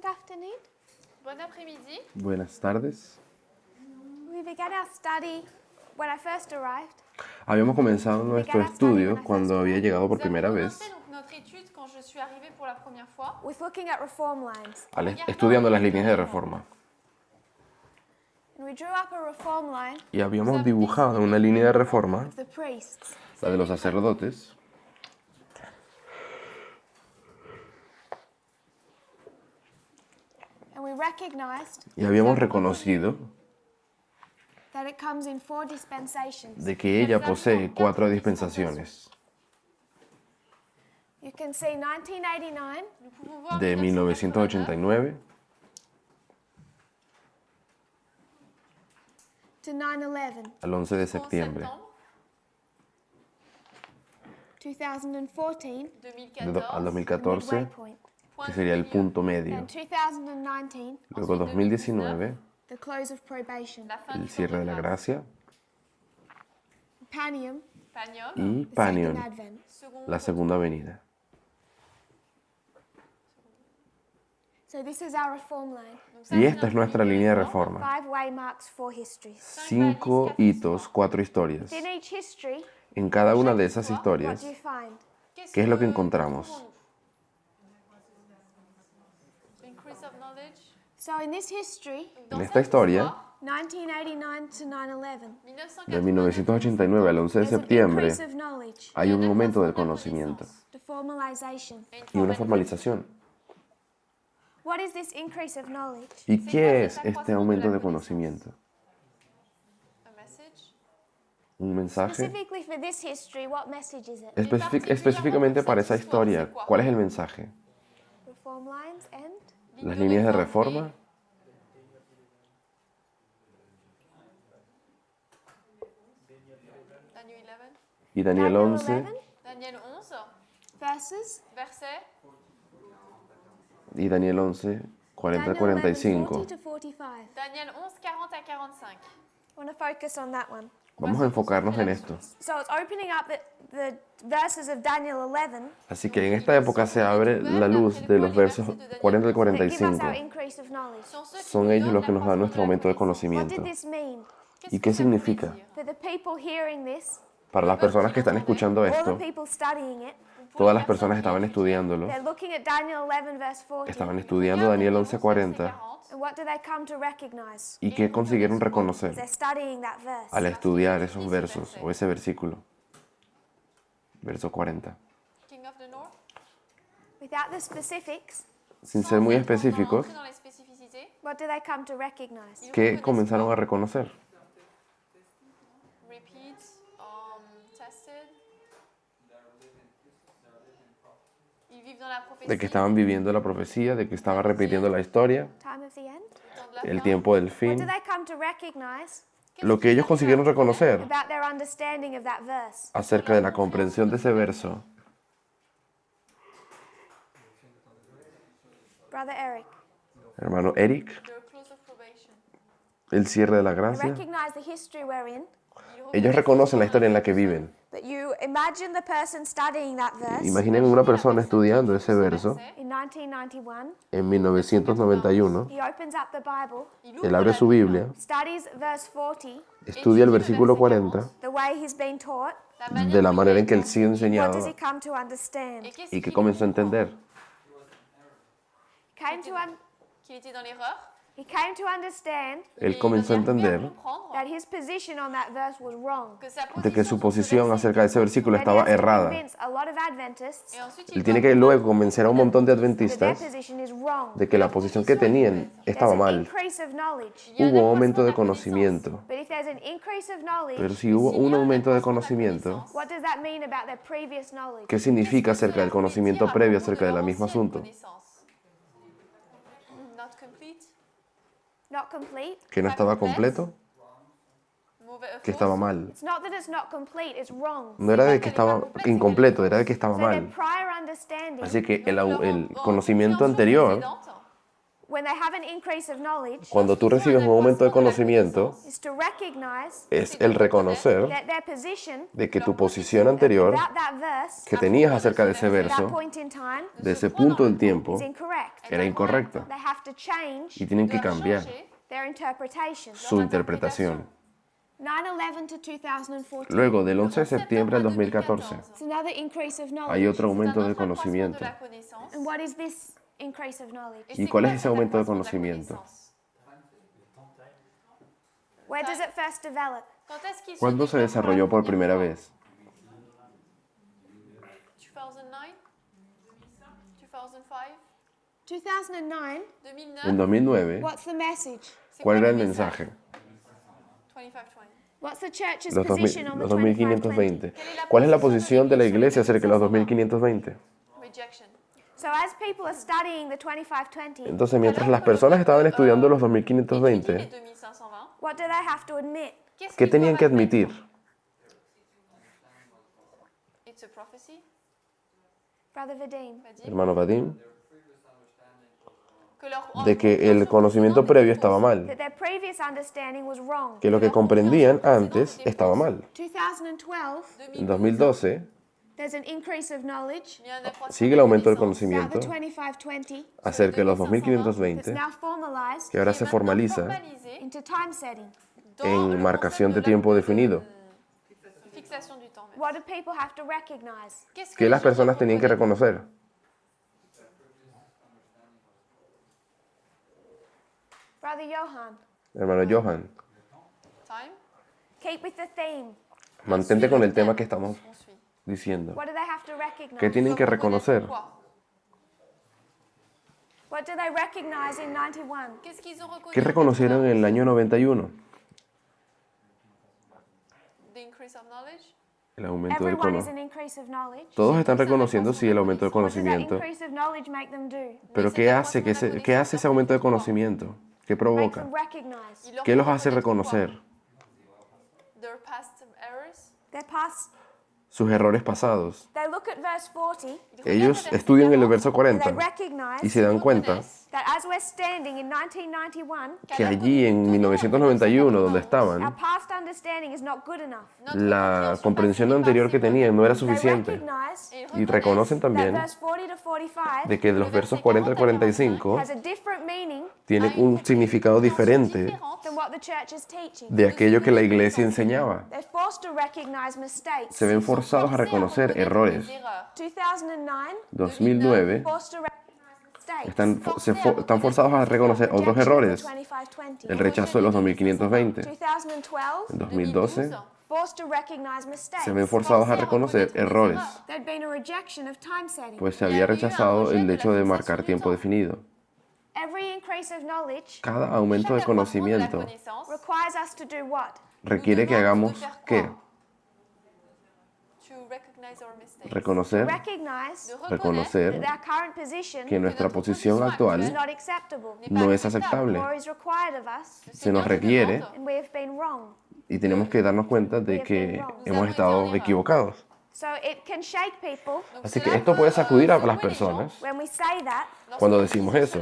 afternoon. Bon après-midi. Buenas tardes. We began our study when I first arrived. Habíamos comenzado nuestro estudio cuando había llegado por Nous avons primera commencé vez, donc notre étude quand je suis arrivée pour la première fois. With looking at reform lines. estudiando las líneas de reforma. And we drew up a reform line Y habíamos dibujado una línea de reforma, of the priests. la de los sacerdotes, And we recognized y habíamos reconocido that it comes in 4 dispensations. de que ella posee 4 dispensaciones, You can see 1989 Nous pouvons voir de 1989 to 9/11, al 11 de en septiembre, septembre 2014, al 2014,2014, midway point. que sería el punto medio. Then 2019, Luego 2019, the close of probation. la fin el du cierre de la temps gracia, Panium, Panion, y the second Panion, advent. second la segunda venida. So this is our reform line. Donc ça, Y c'est esta es notre nuestra ligne de línea de reforme. reforma. 5 waymarks, 4 histories. 5 hitos, 4 historias. In each history, En cada una de esas what historias, do you find? ¿qué es lo que encontramos? Increase of knowledge. So in this history, Dans En esta cette historia, histoire, 1989 to 9/11, de 1989 al 11 de there's an septiembre, increase of knowledge, hay un aumento del conocimiento the formalization. y una formalización. What is this increase of knowledge? ¿Y qué es este aumento de conocimiento? A message. ¿Un mensaje? Specifically for this history, what message is it? Específicamente para esa historia, ¿cuál es el mensaje? Reform lines and Las líneas de reforma Daniel 11. y Daniel 11 Daniel 11, verses. verset y Daniel 11, 40 Daniel 11, 45. 40 to 45. Daniel 11, 40 à 45. I want to focus on that one. Vamos a enfocarnos en esto. So it's opening up the verses of Daniel 11 Así que en esta época se abre la luz de los versos 40 al that give us 45. our increase of knowledge. Sont ceux qui Son nous ellos donnent los que la nos dan nuestro aumento de croissance What conocimiento. did this mean? Qu'est-ce ¿Y que qué ça voulait significa? dire? For the people hearing this, Para las personas que están escuchando all the esto, people studying it, todas las personas estaban estudiándolo, they're looking at Daniel 11 verse 40. estaban estudiando Daniel 11:40. And what do they come to recognize? ¿Y qué consiguieron reconocer They're studying that verse. al estudiar esos versos o ese versículo? Verso 40. King of the North. Without the specifics, Sin ser muy específicos, Entrer dans les spécificités. what do they come to recognize? ¿qué comenzaron a reconocer? Repeat, tested. Ils vivent dans la prophétie. De que estaban viviendo la profecía, de que estaba repitiendo la historia, Time of the end? Temps de la el fin. tiempo del What do fin. they come to recognize Lo que ellos consiguieron reconocer about their understanding of that verse? acerca de la comprensión de ese verso, Brother Eric, hermano Eric, The close of probation. el cierre de la they gracia, recognize the history we're in, ellos reconocen la historia en la que viven. but you imagine the person studying that verse Imaginen una persona estudiando ese verso in 1991. en 1991, He opens up the Bible, Il ouvre él abre la su Bible. Biblia, studies verse 40, estudia el versículo 40 the way he's been taught. La manière de la dont manera il en que él est sigue What does enseñado he come to understand? Et qu'est-ce y que qu'il comenzó a entender Came to qu'il était dans l'erreur. he came to understand él comenzó a entender comprendre that his position on that verse was wrong. que sa de que su position posición acerca de ese versículo Then he estaba has to errada. convince a lot of Adventists et ensuite Él il tiene doit que luego convencer a un montón de that their adventistas position is wrong. de que la posición que tenían There's estaba an mal. increase of knowledge. Hubo un aumento de conocimiento, But if there's an increase of pero knowledge, si hubo un aumento de conocimiento, what does that mean about their previous knowledge? ¿qué significa acerca del conocimiento previo acerca del mismo asunto? Not complete, Not complete. ¿Que no estaba completo? mauvais, ¿Que estaba mal? It's not that it's not complete, it's wrong. No era de que estaba incompleto, era de que estaba So their mal. prior understanding Así que el conocimiento anterior, when they have an increase of knowledge Cuando tú recibes un aumento de conocimiento, is to recognize es el reconocer that their position de que tu posición anterior about that verse que tenías acerca de ese at that verso, point in time de ese punto del tiempo, is incorrect. era incorrecta They have to change y tienen que doivent cambiar changer their interpretation. su interpretación. 9/11 to 2014. Luego, del 11 de septiembre al 2014, It's another increase of knowledge. hay otro aumento un de autre accroissement conocimiento. de la connaissance. And what is this increase of knowledge? Et ¿Y c'est cuál quoi es ese cet aumento de accroissement la conocimiento? connaissance? Where does it first develop? Quand est-ce qu'il ¿Cuándo se développe desarrolló por la primera première vez? fois? 2009 2005 2009. 2009 En 2009, What's the message? C'est ¿cuál quoi era le el message? mensaje? 2520. What's the church's Los position on the 2520. ¿Cuál es la posición de la iglesia acerca de los 2520? Rejection. So as people are studying the 2520, Entonces, mientras las personas estaban estudiando los Étudier les 2520, 2520. what do they have to admit? Qu'est-ce ¿qué qu'ils tenían doivent que admettre? admitir? It's a prophecy. Brother Vadim. Vadim. Hermano Vadim, Que leur de que el conocimiento previo estaba mal, That their previous understanding was wrong. que lo que comprendían antes estaba mal. 2012, En 2012, there's an increase of knowledge Il y a un accroissement sigue de el aumento del connaissance. about the conocimiento 2520 acerca de los that's 2520, now formalized que ahora Qui est se maintenant formaliza formalisé into time setting. dans en le marcación de concept tiempo la definido. fixation du temps. même. What do people have to recognize? Qu'est-ce Que les las gens personas doivent tenían que reconnaître? reconocer. Brother Johan, Hermano Johan, Time. keep with the theme. mantente con el tema que estamos On suit. diciendo. What do they have to recognize? ¿Qué tienen que Doivent reconocer? reconnaître quoi? What do they recognize in 91? Qu'est-ce qu'ils ont reconnu? ¿Qué reconocieron en el año 91? The increase of knowledge. El aumento del Everyone is conocimiento. an increase of knowledge. Todos están reconociendo sí el aumento del What does that conocimiento, increase of knowledge make them do? pero ¿qué hace, qué hace ese aumento de conocimiento? ¿Qué Make provoca? them recognize Il leur ¿Qué faut los hace reconnaître quoi? reconocer? Their past errors. their past. Sus errores pasados. They look at verse 40 Ellos estudian el verso and they 40 y recognize se dan cuenta that as we're standing in 1991, que allí en 1991, donde our estaban, past understanding is not good enough. la comprensión anterior que tenían no era They suficiente. recognize Y reconocen that también verse 40 to 45 de que los versos 40 al 45 has a different meaning tienen un significado diferente than what the church is teaching. de aquello que la iglesia enseñaba. They're forced to recognize mistakes. Se ven forzados a reconocer errores. 2009, 2009 forced to recognize mistakes. están forzados a reconocer otros errores. 2520. El rechazo de los 2520. 2012, En 2012 forced to recognize mistakes. se ven forzados a reconocer errores, There'd been a rejection of time setting. pues se había rechazado el hecho de marcar tiempo definido. Every increase of knowledge Cada aumento de La conocimiento connaissance. requires us to do what? requiere que hagamos ¿qué? To recognize our mistakes. Reconocer, Recognize De reconocer that our current position que nuestra posición is actual not acceptable no es aceptable. or is required of us, Se nos requiere and we have been wrong. y tenemos que darnos cuenta de que hemos estado equivocados. So it can shake people Así que esto puede sacudir a las personas when we say that, cuando decimos eso,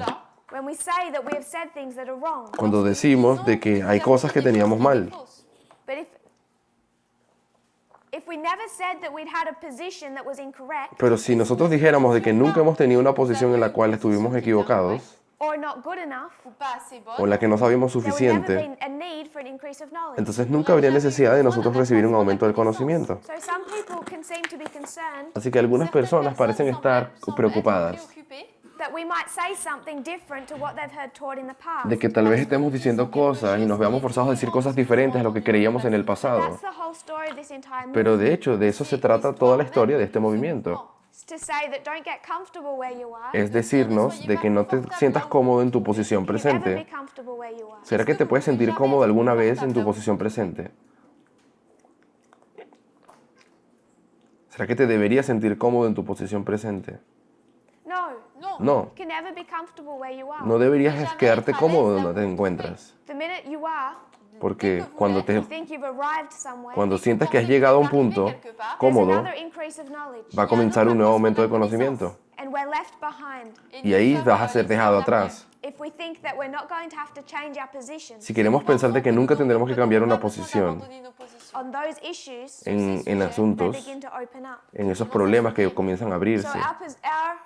when we say that we have said things that are wrong. cuando decimos de que hay cosas que teníamos mal. But if we never said that we'd had a position that was incorrect Pero si nosotros dijéramos de que nunca hemos tenido una posición en la cual estuvimos equivocados or not good enough, Ou pas assez bonne. o en la que no sabíamos there would never suficiente, be a need for an increase of knowledge. entonces nunca habría necesidad de nosotros recibir un aumento del conocimiento. So some people can seem to be concerned Así que algunas personas parecen estar preocupadas Préoccupées that we might say something different to what they've heard taught in the past. de que tal vez estemos diciendo cosas y nos veamos forzados a decir cosas diferentes a lo que creíamos en el pasado. That's the whole story of this entire movement. Pero de hecho, de eso se trata toda la historia de este movimiento. It's to say that don't get comfortable where you are. Es decirnos de que no te sientas cómodo en tu posición You can never be presente. comfortable where you are. ¿Será que te puedes sentir cómodo alguna vez en tu posición presente? ¿Será que te deberías sentir cómodo en tu posición presente? No. Non. No, You can never be comfortable where you are. no deberías quedarte cómodo donde te encuentras. The minute you are, Porque cuando you think you've arrived somewhere, cuando sientas que has llegado a un punto there's cómodo, another increase of knowledge. va a comenzar un nuevo aumento de conocimiento. And we're left behind. Y ahí vas a ser dejado atrás. if we think that we're not going to have to change our position Si queremos pensar de que nunca tendremos que cambiar una posición on those issues, en they asuntos, begin to open up. en esos problemas que comienzan a So abrirse. our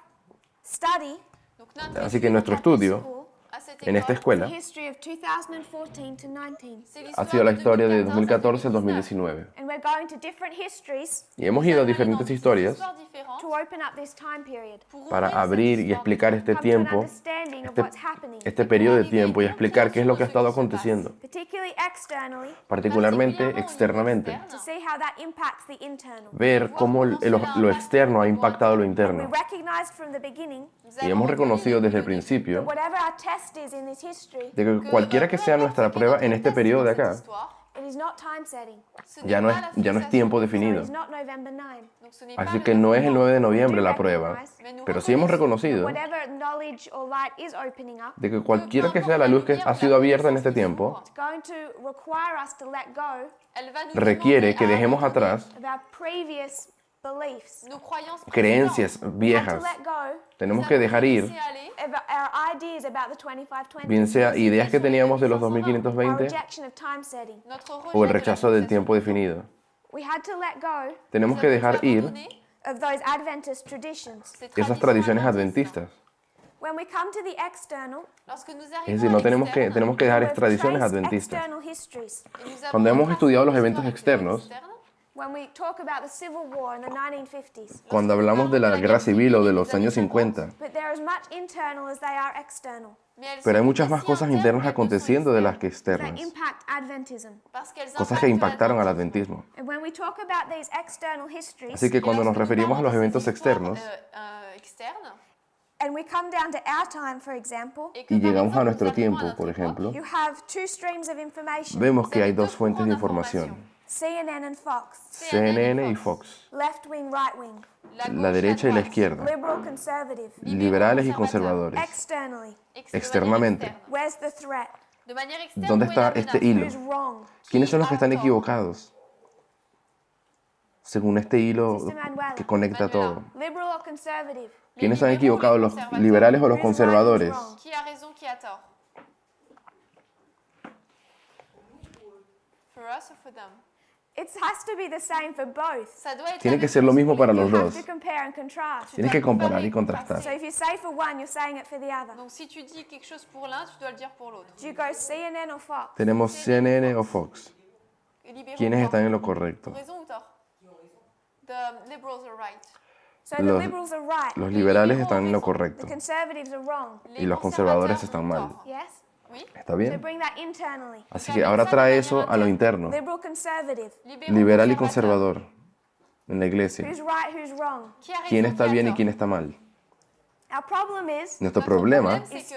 study Donc notre Así que nuestro estudio à cette en esta école, escuela the history of 2014 to 19. c'est ha l'histoire sido la de historia de 2014 2014 à al 2019. 2019. And we're going to different histories Y hemos ido a diferentes historias Histoires différentes to open up this time period. pour para ouvrir abrir cette y histoire explicar este Come to an tiempo, understanding of este, what's happening, este periodo de tiempo y explicar qué es lo que ha estado aconteciendo, particularly externally, particularmente externamente. to see how that impacts the internal. Ver cómo lo externo ha impactado lo We interno. recognized from the beginning Y hemos reconocido desde el principio whatever our test is in this history, de que cualquiera que sea nuestra prueba en este periodo de acá, it is not time setting. ya no es tiempo definido. It's not November 9. Así que no es el 9 de noviembre la prueba, pero sí hemos reconocido Whatever knowledge or light is opening up, de que cualquiera que sea la luz que ha sido abierta en este tiempo, it's going to require us to let go requiere que dejemos atrás of our previous beliefs. nos croyances creencias To viejas. let go Tenemos que dejar ir, of our ideas about the 2520. bien sea ideas que teníamos de los Our 2020 rejection of time setting. notre o el rejet de la rechazo del fixation tiempo definido. We had to let go Tenemos que dejar ir of those Adventist traditions. ces esas tradiciones adventistas. When we come to the external, Lorsque nous Es arrivons decir, no tenemos que dejar we've tradiciones traced adventistas. external histories. Cuando hemos estudiado los eventos externos, When we talk about the Civil War in the 1950s. cuando hablamos de la guerra civil o de los años 50, But there is much internal as they are external pero hay muchas más cosas internas aconteciendo de las que that externas, impact Adventism. cosas que impactaron al adventismo. And when we talk about these external histories, Así que cuando nos referimos a los eventos externos and we come down to our time, for example, y llegamos a nuestro tiempo, por ejemplo, you have two streams of information, vemos que hay dos fuentes de información, CNN and Fox, CNN y Fox, left wing, right wing, la derecha y la izquierda, liberal, conservative. liberales y conservadores. Externally, Externamente, where's the threat? ¿dónde está este hilo? Who's wrong? ¿Quiénes son los que están equivocados? Según este hilo que conecta todo. Liberal or conservative? ¿Quiénes están equivocados, los liberales o los conservadores? Qui a raison, qui a tort? For us or for them? It has to be the same for both. Ça doit être Tiene la que même ser lo chose. mismo para los You have dos. to compare and contrast. Tienes que comparar y contrastar. So if you say for one, you're saying it for the other. Donc si tu dis quelque chose pour l'un, tu dois le dire pour l'autre. Do you go CNN or Fox? Tenemos CNN o Fox. Libéraux ¿Quiénes ou están en tort? lo correcto? Raison ou tort? The liberals are right. So the Los- liberals are right. Los liberales están en lo The correcto conservatives are wrong. Les y los conservadores están mal. ont tort. Yes? Oui. ¿Está So bien? bring that internally. Así que ahora trae eso a lo interno, Liberal, conservative. Libéraux, liberal y conservateur. conservador, en la iglesia. Who's right, who's wrong? Qui a raison, ¿Quién está qui a bien y tort? quién está mal? Our problem is, Nuestro problema is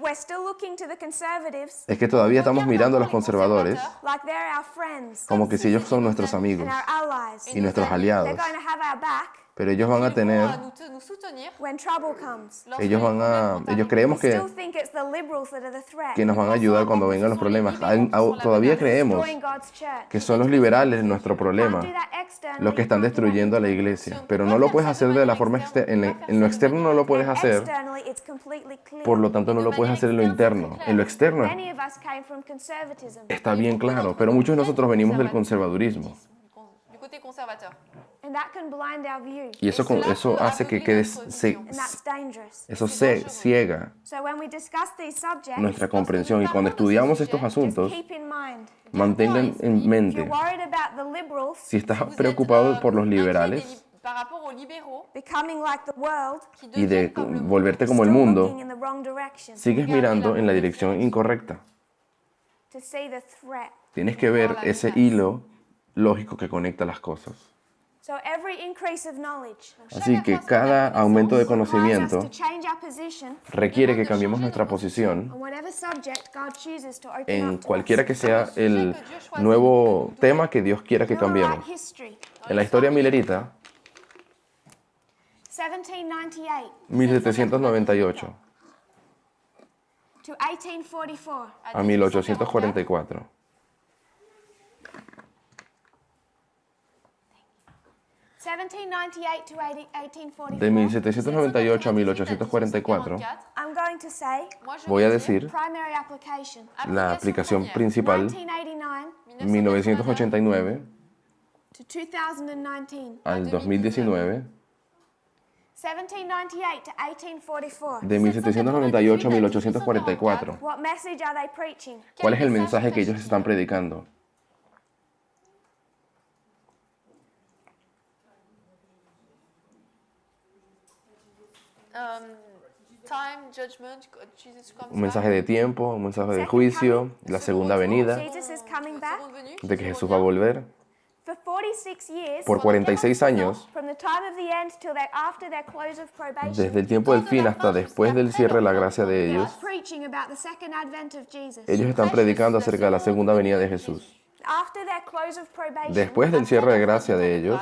we're still looking to the conservatives es que todavía estamos mirando a los conservadores like they're our friends como que si ellos son nuestros amigos and our allies. y nuestros They're aliados, going to have our back pero ellos van a Ils vont, tener, nous soutenir. when trouble comes. lorsque ellos les van problèmes a, vont ellos arriver. creemos We que, still think it's the liberals that are the threat. que nos van a ayudar cuando vengan los problemas. Todavía creemos Destroying God's church. que son los liberales nuestro Can't problema, do that externally. los que están can't do that destruyendo a la iglesia. Pero no lo puedes hacer de la forma externa, en lo externo no lo puedes hacer, externally, it's completely clear. por lo tanto no lo puedes hacer en lo interno. En lo externo Many of us came from conservatism, está bien claro, pero muchos de nosotros venimos del conservadurismo. Du côté conservateur. and that can blind our view, Y eso hace que and that's dangerous. eso ciega So when we discuss these subjects, nuestra comprensión. Y cuando estudiamos estos just asuntos, keep in mind, mantengan en if you're mente, worried about the liberals si estás Vous êtes, preocupado por los inquiet liberales par rapport aux libéraux becoming like the world, qui y de deviennent comme le monde, volverte como el still mundo, looking in the wrong direction, sigues mirando en la dirección incorrecta. to see the threat. Tienes que ver ese hilo lógico que conecta las cosas. So every increase of knowledge Así que cada aumento de requires us conocimiento to change our position requiere que cambiemos nuestra posición on whatever subject God chooses to open en up to cualquiera us. que sea el nuevo tema que Dios quiera que Millerite cambiemos. history, En la historia millerita, 1798 1798 to 1844. a 1844. 1798 to 1844. De 1798 a 1844, I'm going going to say Moi, je Voy a vais decir primary application. la aplicación première. principal 1989 1989 to 2019. al 2019, 1798 to 1844. de 1798 a 1844. What message are they preaching? ¿Cuál es el mensaje que ellos están predicando? Time, judgment, Jesus comes Un mensaje de tiempo, un mensaje de juicio, la segunda venida, Jesus is coming back. Seconde venue, de que Jesús va a volver. For 46 years, Por 46 años, from the time of the end till after their close of probation, desde el tiempo del fin hasta después del cierre de la gracia de they are ellos, preaching about the second advent of Jesus. ellos están predicando acerca de la segunda venida de Jesús. After their close of probation, Después del cierre de gracia de ellos,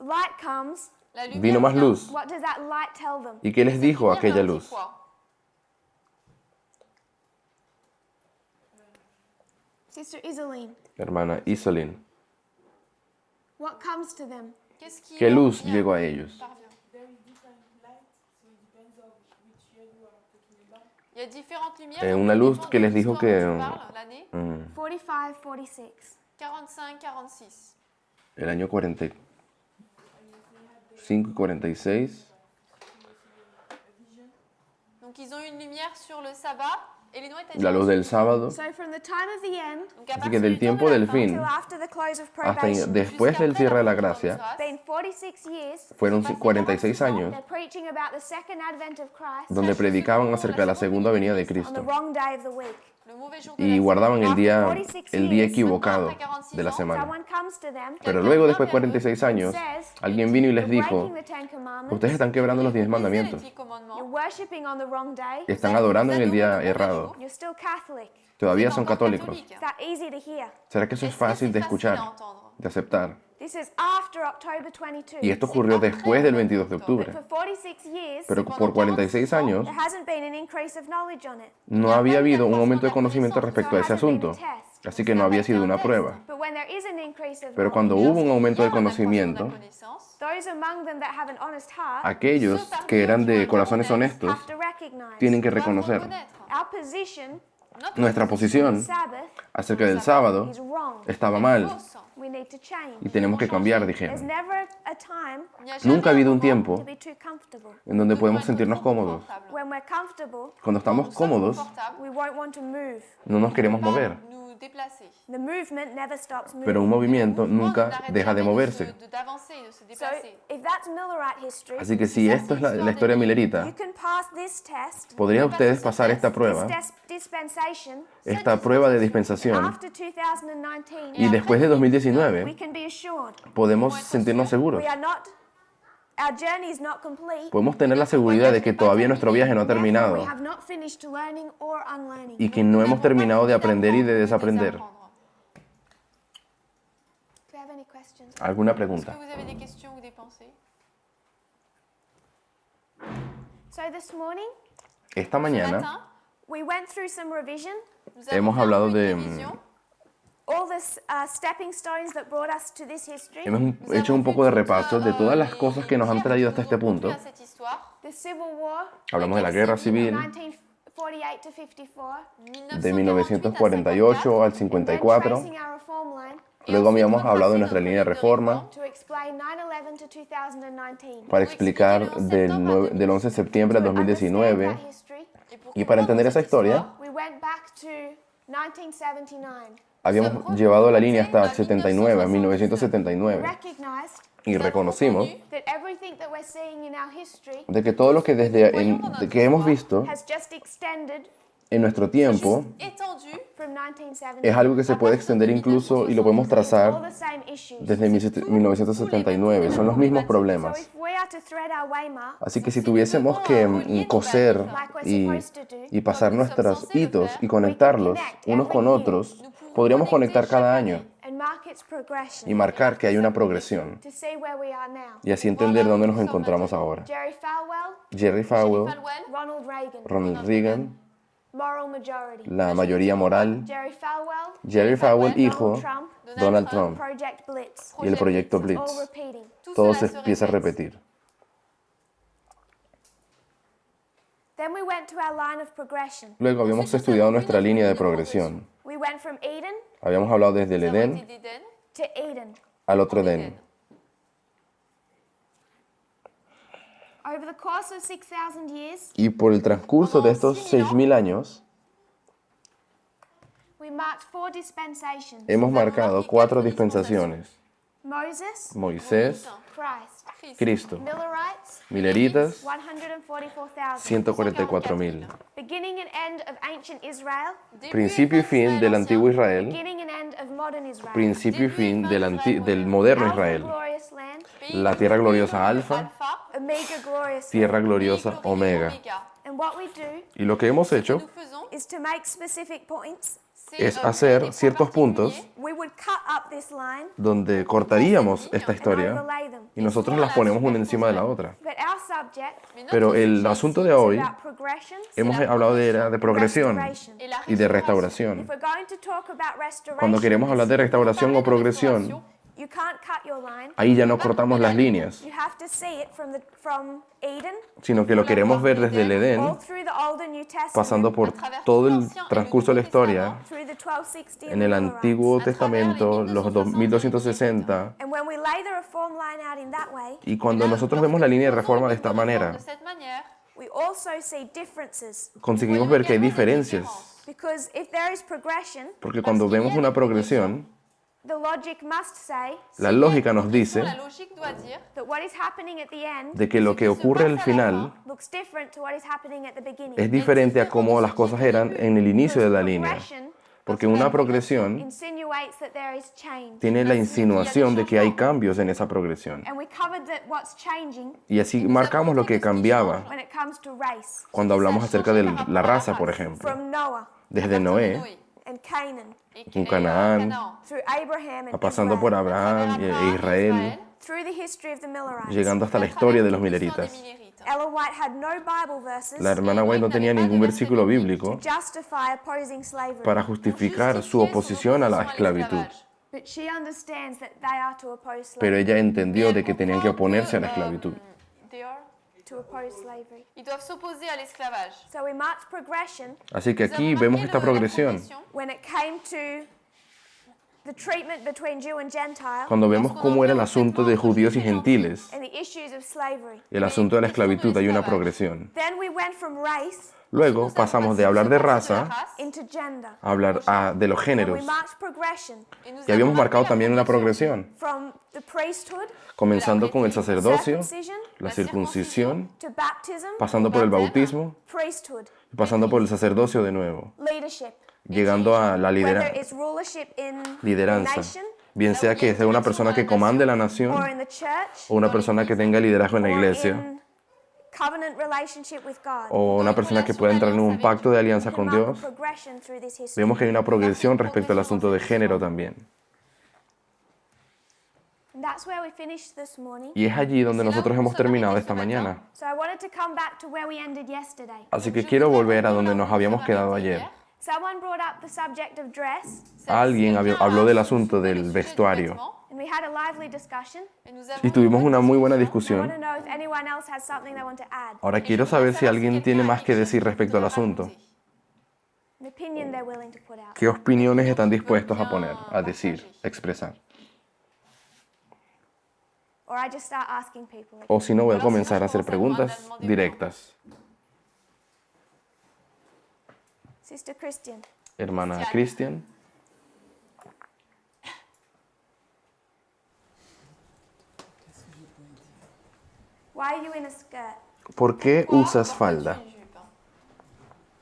light comes. la lumière vino más vient. luz. What does that light tell them? ¿Y qué les dijo Lumière aquella leur dit luz? quoi? Sister Isoline, Hermana Isolin, what comes to them? Qu'est-ce qui ¿qué leur luz vient? llegó a ellos? Parvient. Il y a différentes lumières. Una luz dépend que de les dijo l'histoire que dont tu parles, l'année 45, 46. 45-46. el año 45 y 46, Donc ils ont eu une lumière sur le sabbat et les Noël la luz del sábado. So from the time of the end Donc à Así partir que del du temps tiempo de la del fin, fin till after the close of hasta probation, después del cierre de la gracia, been 46 years, fueron 46 años they're preaching about the second advent of Christ donde predicaban acerca de la segunda venida de on the Cristo wrong day of the week. le mauvais jour de y la guardaban el día years, equivocado de la semana. Someone comes to them Pero luego, después de 46 años, says, alguien vino y les "You're dijo, breaking the Ten Commandments, ustedes están quebrando los 10 semaine. mandamientos, Les commandements. you're worshipping on the wrong day, están adorando en el día errado, you're still Catholic." todavía Vous son êtes encore católicos. catholique. Is that easy to hear? ¿Será que eso es Est-ce que fácil c'est de facile à escuchar, entendre? de aceptar? This is after October 22. Y esto ocurrió después del 22 de octubre. For 46 years, Pero por 46 años there hasn't been an increase of knowledge on it. no había habido un aumento de conocimiento respecto a ese asunto, así que no había sido una prueba. But when there is an increase of Pero knowledge, cuando hubo un aumento de Il y a un accroissement conocimiento, de la connaissance. those among them that have an honest heart aquellos que eran de corazones honestos have to recognize tienen que doivent reconocer reconnaître. our position nuestra posición Sabbath acerca del sábado is wrong. estaba mal Fausse. We need to change. y tenemos que cambiar, There's dijeron. never a time Il n'y a jamais Nunca ha habido un to tiempo be too comfortable. en donde de podemos être sentirnos trop cómodos. confortable. When we're comfortable, Cuando estamos Nous sommes cómodos, confortables, we won't want to move. no nos queremos pas mover, nous déplacer. The movement never stops moving. pero un movimiento Le mouvement nunca n'arrête deja de jamais moverse. d'avancer, de se So, déplacer. if that's Millerite history, Así que si esto es la historia millerita, you can pass this test, ¿podrían ustedes pasar esta prueba, this dispensation, esta prueba de dispensación, after 2019, y después de we 2019 can be assured podemos sentirnos seguros? we are not, our journey is not complete. Podemos tener la seguridad de que todavía nuestro viaje no ha Therefore, terminado we have not finished learning or unlearning. y que no hemos terminado de aprender y de desaprender. Do you have any questions? ¿Alguna Est-ce que pregunta? vous avez des questions ou des pensées? So this morning, Esta Ce mañana matin, we went through some revision, nous avons hemos fait un hablado peu de une révision. all the stepping stones that brought us to this history, hemos Nous hecho avons un vu poco de toutes, repaso de todas las les cosas que nos han pierres traído qui hasta nous este ont conduit punto. à cette histoire. the Civil War, Hablamos de la guerra civil 1948 to 54, de 1948 al then 54. tracing our reform line Luego habíamos hablado de nuestra línea de reforma to explain 9/11 to 2019. para explicar del 11 de septiembre al To understand 2019. that history, Y para entender esa historia, we went back to 1979. habíamos llevado la línea hasta el 79, 1979, Recognized y reconocimos that everything that we're seeing in our history de que todo lo que que hemos visto has just extended en nuestro tiempo Étendu from 1970. es algo que se puede extender incluso y lo podemos All trazar the same issues. desde 1979. Son los mismos So problemas. if we are to thread our waymark, Así que si tuviésemos que coser y pasar nuestros hitos y conectarlos unos con otros, podríamos conectar cada año and mark its progression y marcar que hay una progresión to see where we are now. y así entender dónde nos encontramos ahora. Jerry Falwell, Jerry Falwell, Falwell, Ronald Reagan, Ronald Reagan, moral majority. la mayoría moral, Jerry Falwell, Jerry Falwell, hijo, Trump, Donald Trump Project Blitz. y el proyecto All Blitz. repeating. tout Todo cela se se empieza a répète. repetir. Then we went to our line of progression. Luego habíamos estudiado nuestra línea de progresión. We went from Eden Habíamos hablado desde el Nous avons Edén été d'Éden to Eden. al otro en Edén. Over the course of 6,000 years, Y por el transcurso de estos 6.000 años, we marked 4 dispensations. hemos marcado 4 dispensaciones. Moses, Moisés, Christ, Cristo, Millerites, Mileritas, 144,000. 144.000. Beginning and end of ancient Israel, Principio y fin del antiguo Israel, beginning and end of modern Israel. principio y fin del moderno Alpha Israel. glorious land, La tierra gloriosa Alfa, Omega glorious tierra land. gloriosa Omega. And what we do Y lo que hemos hecho Nous faisons, is to make specific points. es hacer ciertos puntos We would cut up this line donde cortaríamos esta and historia overlay them. y nosotros las ponemos una encima de la otra. But our subject Pero el asunto de hoy, is about progression hemos hablado de progresión restoration. y de restauración. If we're going to talk about restoration, Cuando queremos hablar de restauración o progresión, you can't cut your line. ahí ya no cortamos las líneas, You have to see it from Eden sino que lo queremos ver desde el all Edén, through the Old and New Testament, pasando por todo el transcurso de la historia, through the 1260 and en the el Millerites. Antiguo Testamento, los 1260, And when we lay the reform line out in that way, y cuando nosotros vemos la línea de reforma de esta manera, de cette manière, we also see differences. conseguimos ver que hay diferencias, Because if there is progression, porque cuando vemos una progresión, the logic must say la lógica nos dice la logique doit dire that what is happening at the end de que lo que ocurre al final looks different to what is happening at the beginning. es diferente a cómo las cosas eran en el inicio de la línea, Progression porque una progresión insinuates that there is change. tiene la insinuación de que hay cambios en esa progresión. And we covered that what's changing Y así marcamos lo que cambiaba when it comes to race. cuando hablamos acerca de la raza, por ejemplo. From Noah Desde Noé, Noé, and Canaan, con Canaán, through Abraham and pasando por Israel, Abraham e Israel, through the history of the Millerites. llegando hasta la historia de los mileritas. Ellen White had no Bible verses La hermana White no tenía ningún versículo bíblico to justify opposing slavery, para justificar su oposición a la esclavitud, but she understands that they are to oppose slavery. pero ella entendió de que tenían que oponerse a la esclavitud. To oppose slavery. Ils doivent s'opposer à l'esclavage. So we marked progression Así que aquí vemos esta progresión. when it came to the treatment between Jew and Gentile Cuando vemos cómo era el asunto de judíos y gentiles, and the issues of slavery. el asunto de la esclavitud, hay una progresión. Then we went from race Luego pasamos de hablar de raza into gender. a hablar de los And we géneros. marked progression Y habíamos marcado también una progresión, from the priesthood comenzando con el sacerdocio, circumcision la circuncisión, to baptism, pasando por el bautismo priesthood, y pasando por el sacerdocio de nuevo, leadership. llegando a la Whether it's rulership in the lideranza, nation bien sea que sea una persona que comande la or nación in the church o una persona que tenga liderazgo en la or iglesia in covenant relationship with God. o una persona que pueda entrar en un pacto de alianza We con mark a Dios. progression through this history. Vemos que hay una progresión respecto al asunto de género también. And that's where we finished this morning. Y es allí donde nosotros hemos terminado esta mañana. So I wanted to come back to where we ended yesterday. Así que quiero volver a donde nos habíamos quedado ayer. Someone brought up the subject of dress, Alguien habló del asunto del vestuario and we had a lively discussion. y tuvimos una muy buena I want discusión. to know if anyone else has something they want to add, Ahora quiero saber si alguien tiene más que decir respecto al asunto. an opinion they're willing to put out. ¿Qué opiniones están dispuestos a poner, a decir, expresar? Or I just start asking people. O si no, voy a comenzar a hacer preguntas directas. Sister Christian, Hermana Christian, why are you in a skirt? ¿por qué usas falda?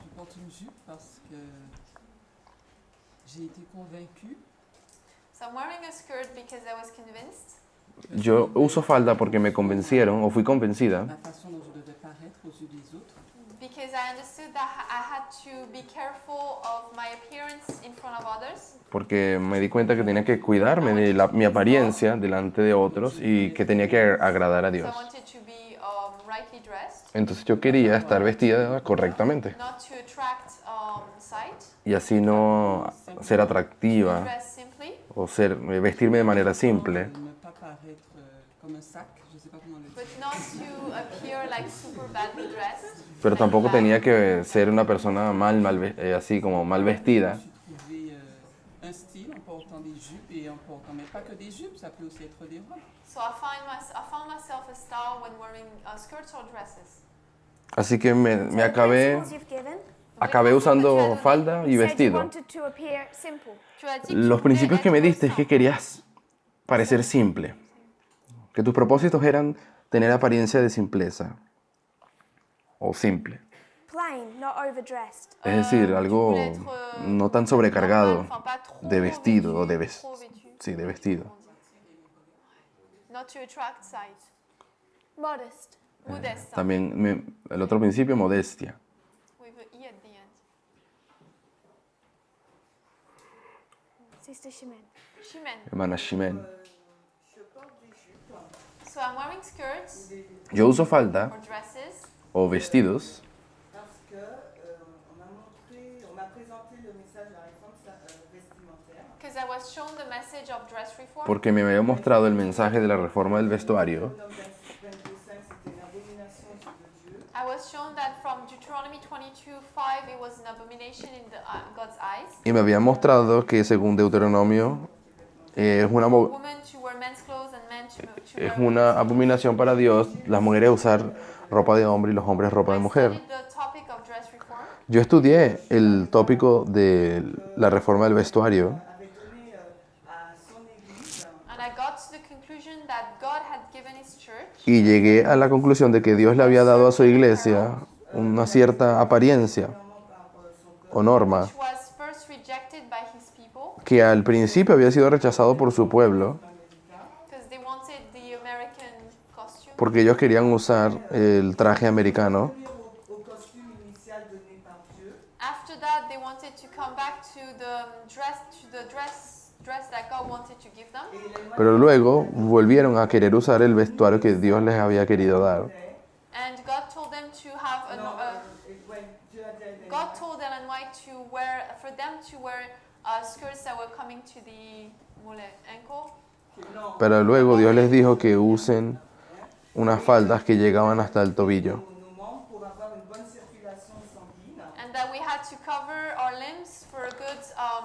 Je porte une jupe parce que j'ai été convaincue So I'm wearing a skirt because I was convinced. Yo uso falda porque me convencieron o fui convencida la façon dont je devais paraître aux yeux des autres. Because I understood that I had to be careful of my appearance in front of others. porque me di cuenta que tenía que cuidarme de mi apariencia delante de otros y que tenía que agradar a So I Dios. wanted to be rightly dressed, Entonces yo quería estar vestida correctamente not to attract sight, y así no ser atractiva dress simply, o vestirme de manera simple, Ne pas paraître comme un sac, je ne sais pas comment le but dire. not to appear like super badly dressed. Pero tampoco tenía que ser una persona así como mal vestida. Je suis trouvé un style en portant des jupes et en portant, mais pas que des jupes, ça peut aussi être des robes. So I found myself a style when wearing skirts or dresses. Así que me The acabé principles you've given, Acabé usando falda y said you vestido. wanted to appear simple. Tu as dit que tu Los voulais principios que me être diste es que simple. querías parecer simple, que tus propósitos eran tener apariencia de simpleza o simple, Plain, not overdressed. es decir, algo Tu voulais être, no tan normal, sobrecargado enfin, pas trop de vestido o de vêtu, trop vêtu. sí, de vestido. Not to attract sight. Modest. Modeste. También el otro principio, modestia. With a E at the end. Sister Shimen. Chimène. Hermana Shimen. So I'm wearing skirts Yo uso falda or dresses o vestidos Parce que on m'a présenté le message de la réforme vestimentaire. because I was shown the message of dress reform. porque me había mostrado el mensaje de la reforma del vestuario Deutéronome 22:5, c'était une abomination aux yeux de Dieu. I was shown that from Deuteronomy 22:5 it was an abomination in God's eyes. y me había mostrado que según Deuteronomio es una, Women to wear men's clothes and men to es wear una abominación para Dios las mujeres usar ropa de hombre y los hombres ropa de I mujer. studied the topic of dress reform. Yo estudié el tópico de la reforma del vestuario Avait donné à son église And I got to the conclusion that God had given his church y llegué a la conclusión de que Dios le había dado a su iglesia una cierta apariencia o norma which was first rejected by his people que al principio había sido rechazado por su pueblo because they wanted the American costume. porque ellos querían usar el traje americano. au costume initial donné par Dieu. After that, they wanted to come back to the dress that God wanted to give them. Pero luego volvieron a querer usar el vestuario que Dios les había querido dar. And God told them to have Dieu a dit à Ellen God told Ellen White for them to wear skirts that were coming to the ankle. Pero luego Dios les dijo que usen unas faldas que llegaban hasta el tobillo nos membres pour avoir une bonne circulation sanguine. And that we had to cover our limbs for a good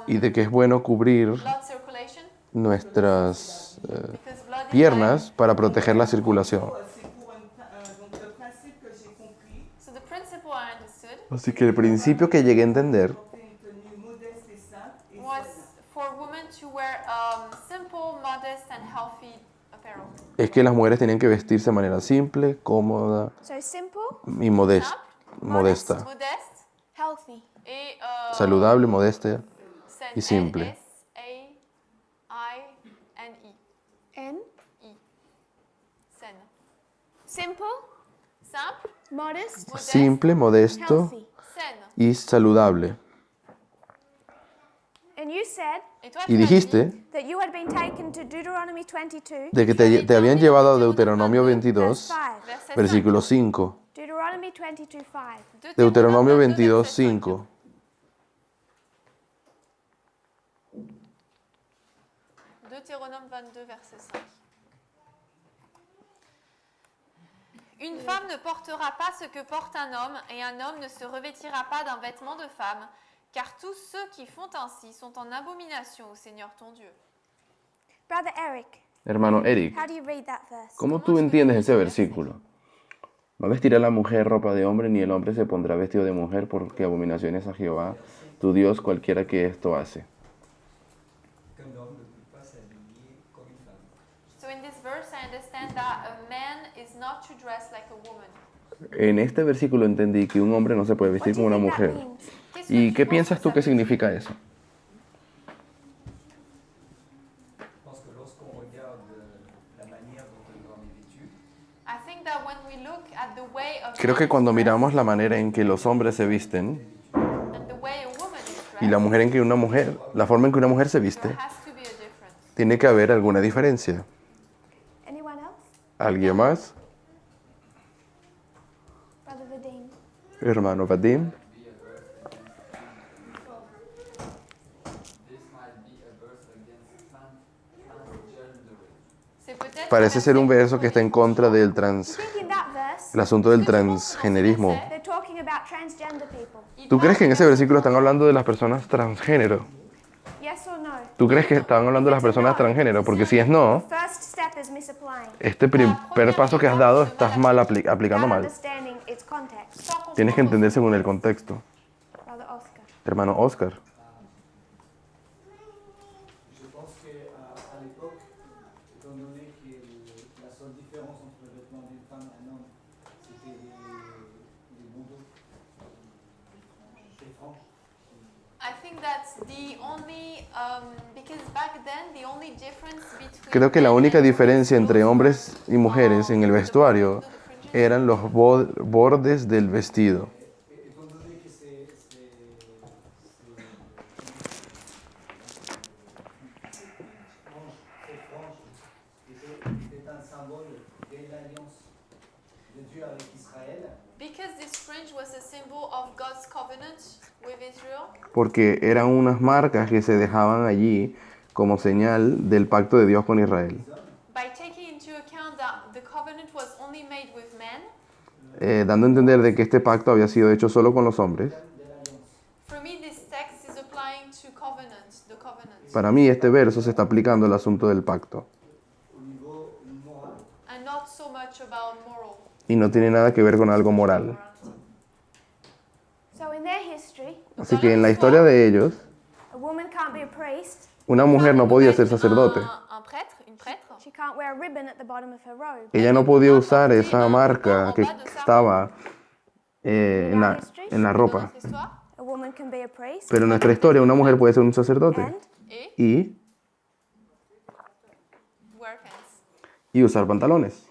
y de que es bueno cubrir blood circulation nuestras because blood piernas para proteger la circulación. C'est pour donc le principe que j'ai compris, So the principle I understood Así que el principio que llegué a entender porter une tenue modeste et sainte et was saine. for women to wear simple, modest, and healthy apparel. es que las mujeres tenían que vestirse de manera simple, cómoda So simple, y modesta. Modeste healthy. et Saludable, modesta saine. y simple. S-A-I-N-E. N. I. Saine. Simple, Simple, modest, modeste, Simple, modesto healthy. saine. y saludable. And you said Et toi, Y tu as dijiste dit that you had been taken to Deuteronomy 22, de que te habían llevado a Deuteronomio verse 22, 5. verset versículo 5. 5. Deuteronomy 22:5. Deuteronomio 22, verset 5. 5. Deutéronome 22, verset 5. Une femme ne portera pas ce que porte un homme, et un homme ne se revêtira pas d'un vêtement de femme, car tous ceux qui font ainsi sont en abomination au Seigneur ton Dieu. Brother Eric, Hermano Eric, how do you read that verse? ¿cómo tú entiendes ese versículo? No vestirá la mujer ropa de hombre, ni el hombre se pondrá vestido de mujer, porque abominación es a Jehová, tu Dios, cualquiera que esto hace. Qu'un homme ne peut pas s'habiller comme une femme. So in this verse I understand that a man is not to dress like a woman. En este versículo entendí que un hombre no se puede What vestir do como you una think that mujer. means? Qu'est-ce que ¿Y tu qué penses piensas tú ça que veut dire? significa eso? Je pense que lorsqu'on regarde la manière dont un homme est vêtu, I think that when we look at the way of Creo que cuando miramos la manera en que los hombres se visten and the way a woman is y la dressed, mujer en que una mujer, la forma en que una mujer se viste, there has to be a difference. tiene que haber alguna diferencia. Anyone else? ¿Alguien más? Brother Vadim. Hermano Vadim. C'est peut-être Parece ser un verso que está en contra del You think in that verse, el asunto del transgenerismo. they're talking about transgender people. ¿Tú crees que en ese versículo están hablando de las personas transgénero? Yes or no? ¿Tú crees que estaban hablando de las personas transgénero? Porque si es no, First step is misapplying. este primer paso que has dado estás mal aplicando Without mal. understanding its context. Tienes que entender según el contexto. Brother Oscar. Hermano Oscar, Je pense qu'à l'époque, étant donné que la seule différence entre le vêtement d'une femme et un homme, c'était les bandeaux, les franges. I think that's the only, because back then the only difference between creo que la men única and diferencia women entre hombres y mujeres en el vestuario eran los bordes del vestido. Étant donné que ces franges étaient un symbole de l'alliance de Dieu avec Israël, Because this fringe was a symbol of God's covenant with Israel, Porque eran unas marcas que se dejaban allí como señal del pacto de Dios con Israel. by taking into account that the covenant was only made with men, Dando a entender de que este pacto había sido hecho solo con los hombres. for me this text is applying to covenant, the covenant, Para mí este verso se está aplicando al asunto del pacto au niveau moral. and not so much about moral. y no tiene nada que ver con algo moral. So in their history, Así que en la historia de ellos, a woman can't be a priest. una mujer no podía ser sacerdote. Un prêtre, une prêtre. She can't wear a ribbon at the bottom of her robe. Ella no podía usar esa marca que estaba en la ropa. Notre histoire. A woman can be a priest Pero en nuestra historia una mujer puede ser un sacerdote and Et y, wear pants. y usar pantalones.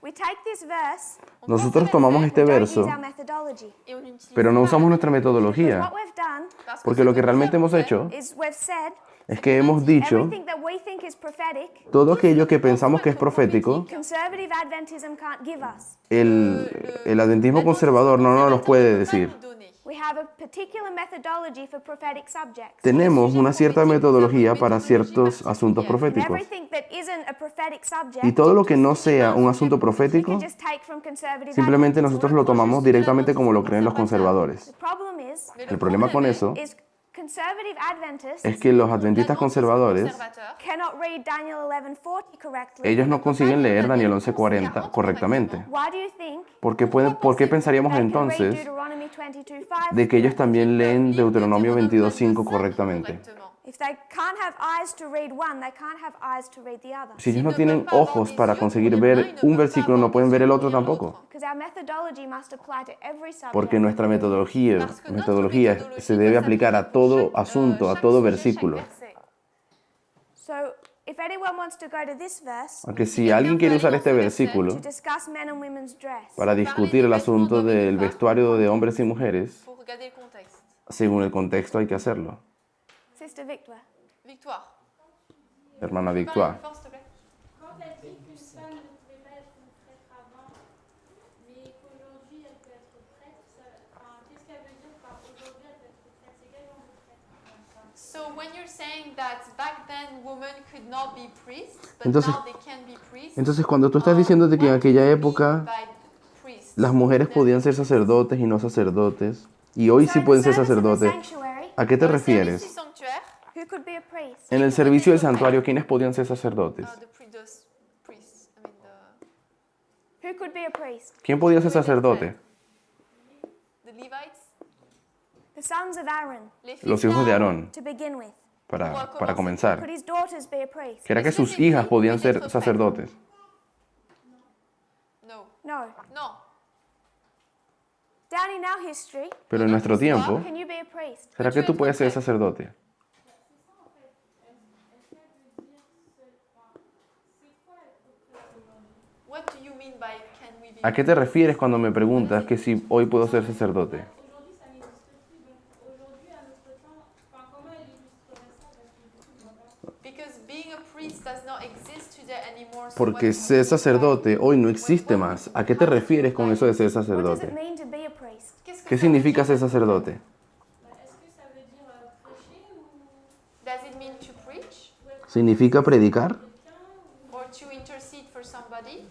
we take this verse, Nosotros tomamos este don't use verso, our methodology. Et on utilise pero no usamos nuestra What metodología. we've done parce que Porque ce lo que que realmente nous hemos avons hecho fait, is we've said es que hemos dicho everything that we think is prophetic, todo aquello que pensamos que es profético, conservative Adventism can't give us. el adventismo conservador no nos los puede decir. We have a particular methodology for prophetic subjects. Tenemos una cierta metodología para ciertos asuntos And proféticos. everything that isn't a prophetic subject, Y todo lo que no sea un asunto we profético, can just take from conservative simplemente Adventism. nosotros lo tomamos directamente como lo creen los conservadores. The problem is El problema con eso is conservative Adventists es que los adventistas conservadores, cannot read Daniel 11:40 correctly. ellos no consiguen leer Daniel 11:40 correctamente. Why do you think ¿Por qué pensaríamos they can read entonces Deuteronomy 22:5? de que ellos también leen Deuteronomio 22:5 correctamente? If they can't have eyes to read one, they can't have eyes to read the other. Si ellos no tienen ojos para conseguir ver un versículo, no pueden ver el otro tampoco. Because our methodology must apply to every subject. Porque nuestra metodología se debe aplicar a todo asunto, a todo versículo. So, if anyone wants to go to this verse Aunque si alguien quiere usar este versículo to discuss men and women's dress, para discutir el asunto del vestuario de hombres y mujeres, Pour regarder le contexte. según el contexto hay que hacerlo. Sister Victoire. Victoire. Hermana Parle Victoire. plus fort, s'il te plaît. Quand elle dit qu'une femme ne pouvait pas être une prêtre avant, mais qu'aujourd'hui elle peut être prêtre, qu'est-ce qu'elle veut dire par aujourd'hui elle peut être prêtre? C'est quel genre de prêtre? So when you're saying that back then women could not be priests, but Entonces- now they can be priests. Entonces, cuando tú estás diciendo de que en aquella época by priests, las mujeres podían ser sacerdotes y no sacerdotes, y hoy sí So in pueden the ser service of the sacerdotes, sanctuary, ¿a qué te dans le service du refieres? sanctuaire, who could be a priest? En el servicio del santuario, ¿quiénes podían ser sacerdotes? the priests, I mean Who could be a priest? ¿Quién podía ser sacerdote? the Levites, The sons of Aaron, les fils Los hijos de Aarón, to begin with. para comenzar. Could his daughters be a priest? Que era que sus hijas podían ser sacerdotes. No. No. No. Down in our history, Pero en nuestro tiempo, can you be a priest? ¿será que tú puedes ser sacerdote? What do you mean by can we be? ¿A qué te refieres cuando me preguntas que si hoy puedo ser sacerdote? Aujourd'hui ça n'existe plus, donc aujourd'hui à notre temps, comment elle illustrerait ça parce que du coup je vois pas. Because being a priest does not exist today anymore. So Porque what- ser sacerdote hoy no existe más. ¿A qué te refieres con eso de ser What does it sacerdote? mean to be a priest? Qu'est-ce que ¿Qué ça significa ser sacerdote? Est-ce que ça veut dire prêcher ou Does it mean to preach ¿Significa predicar? or to intercede?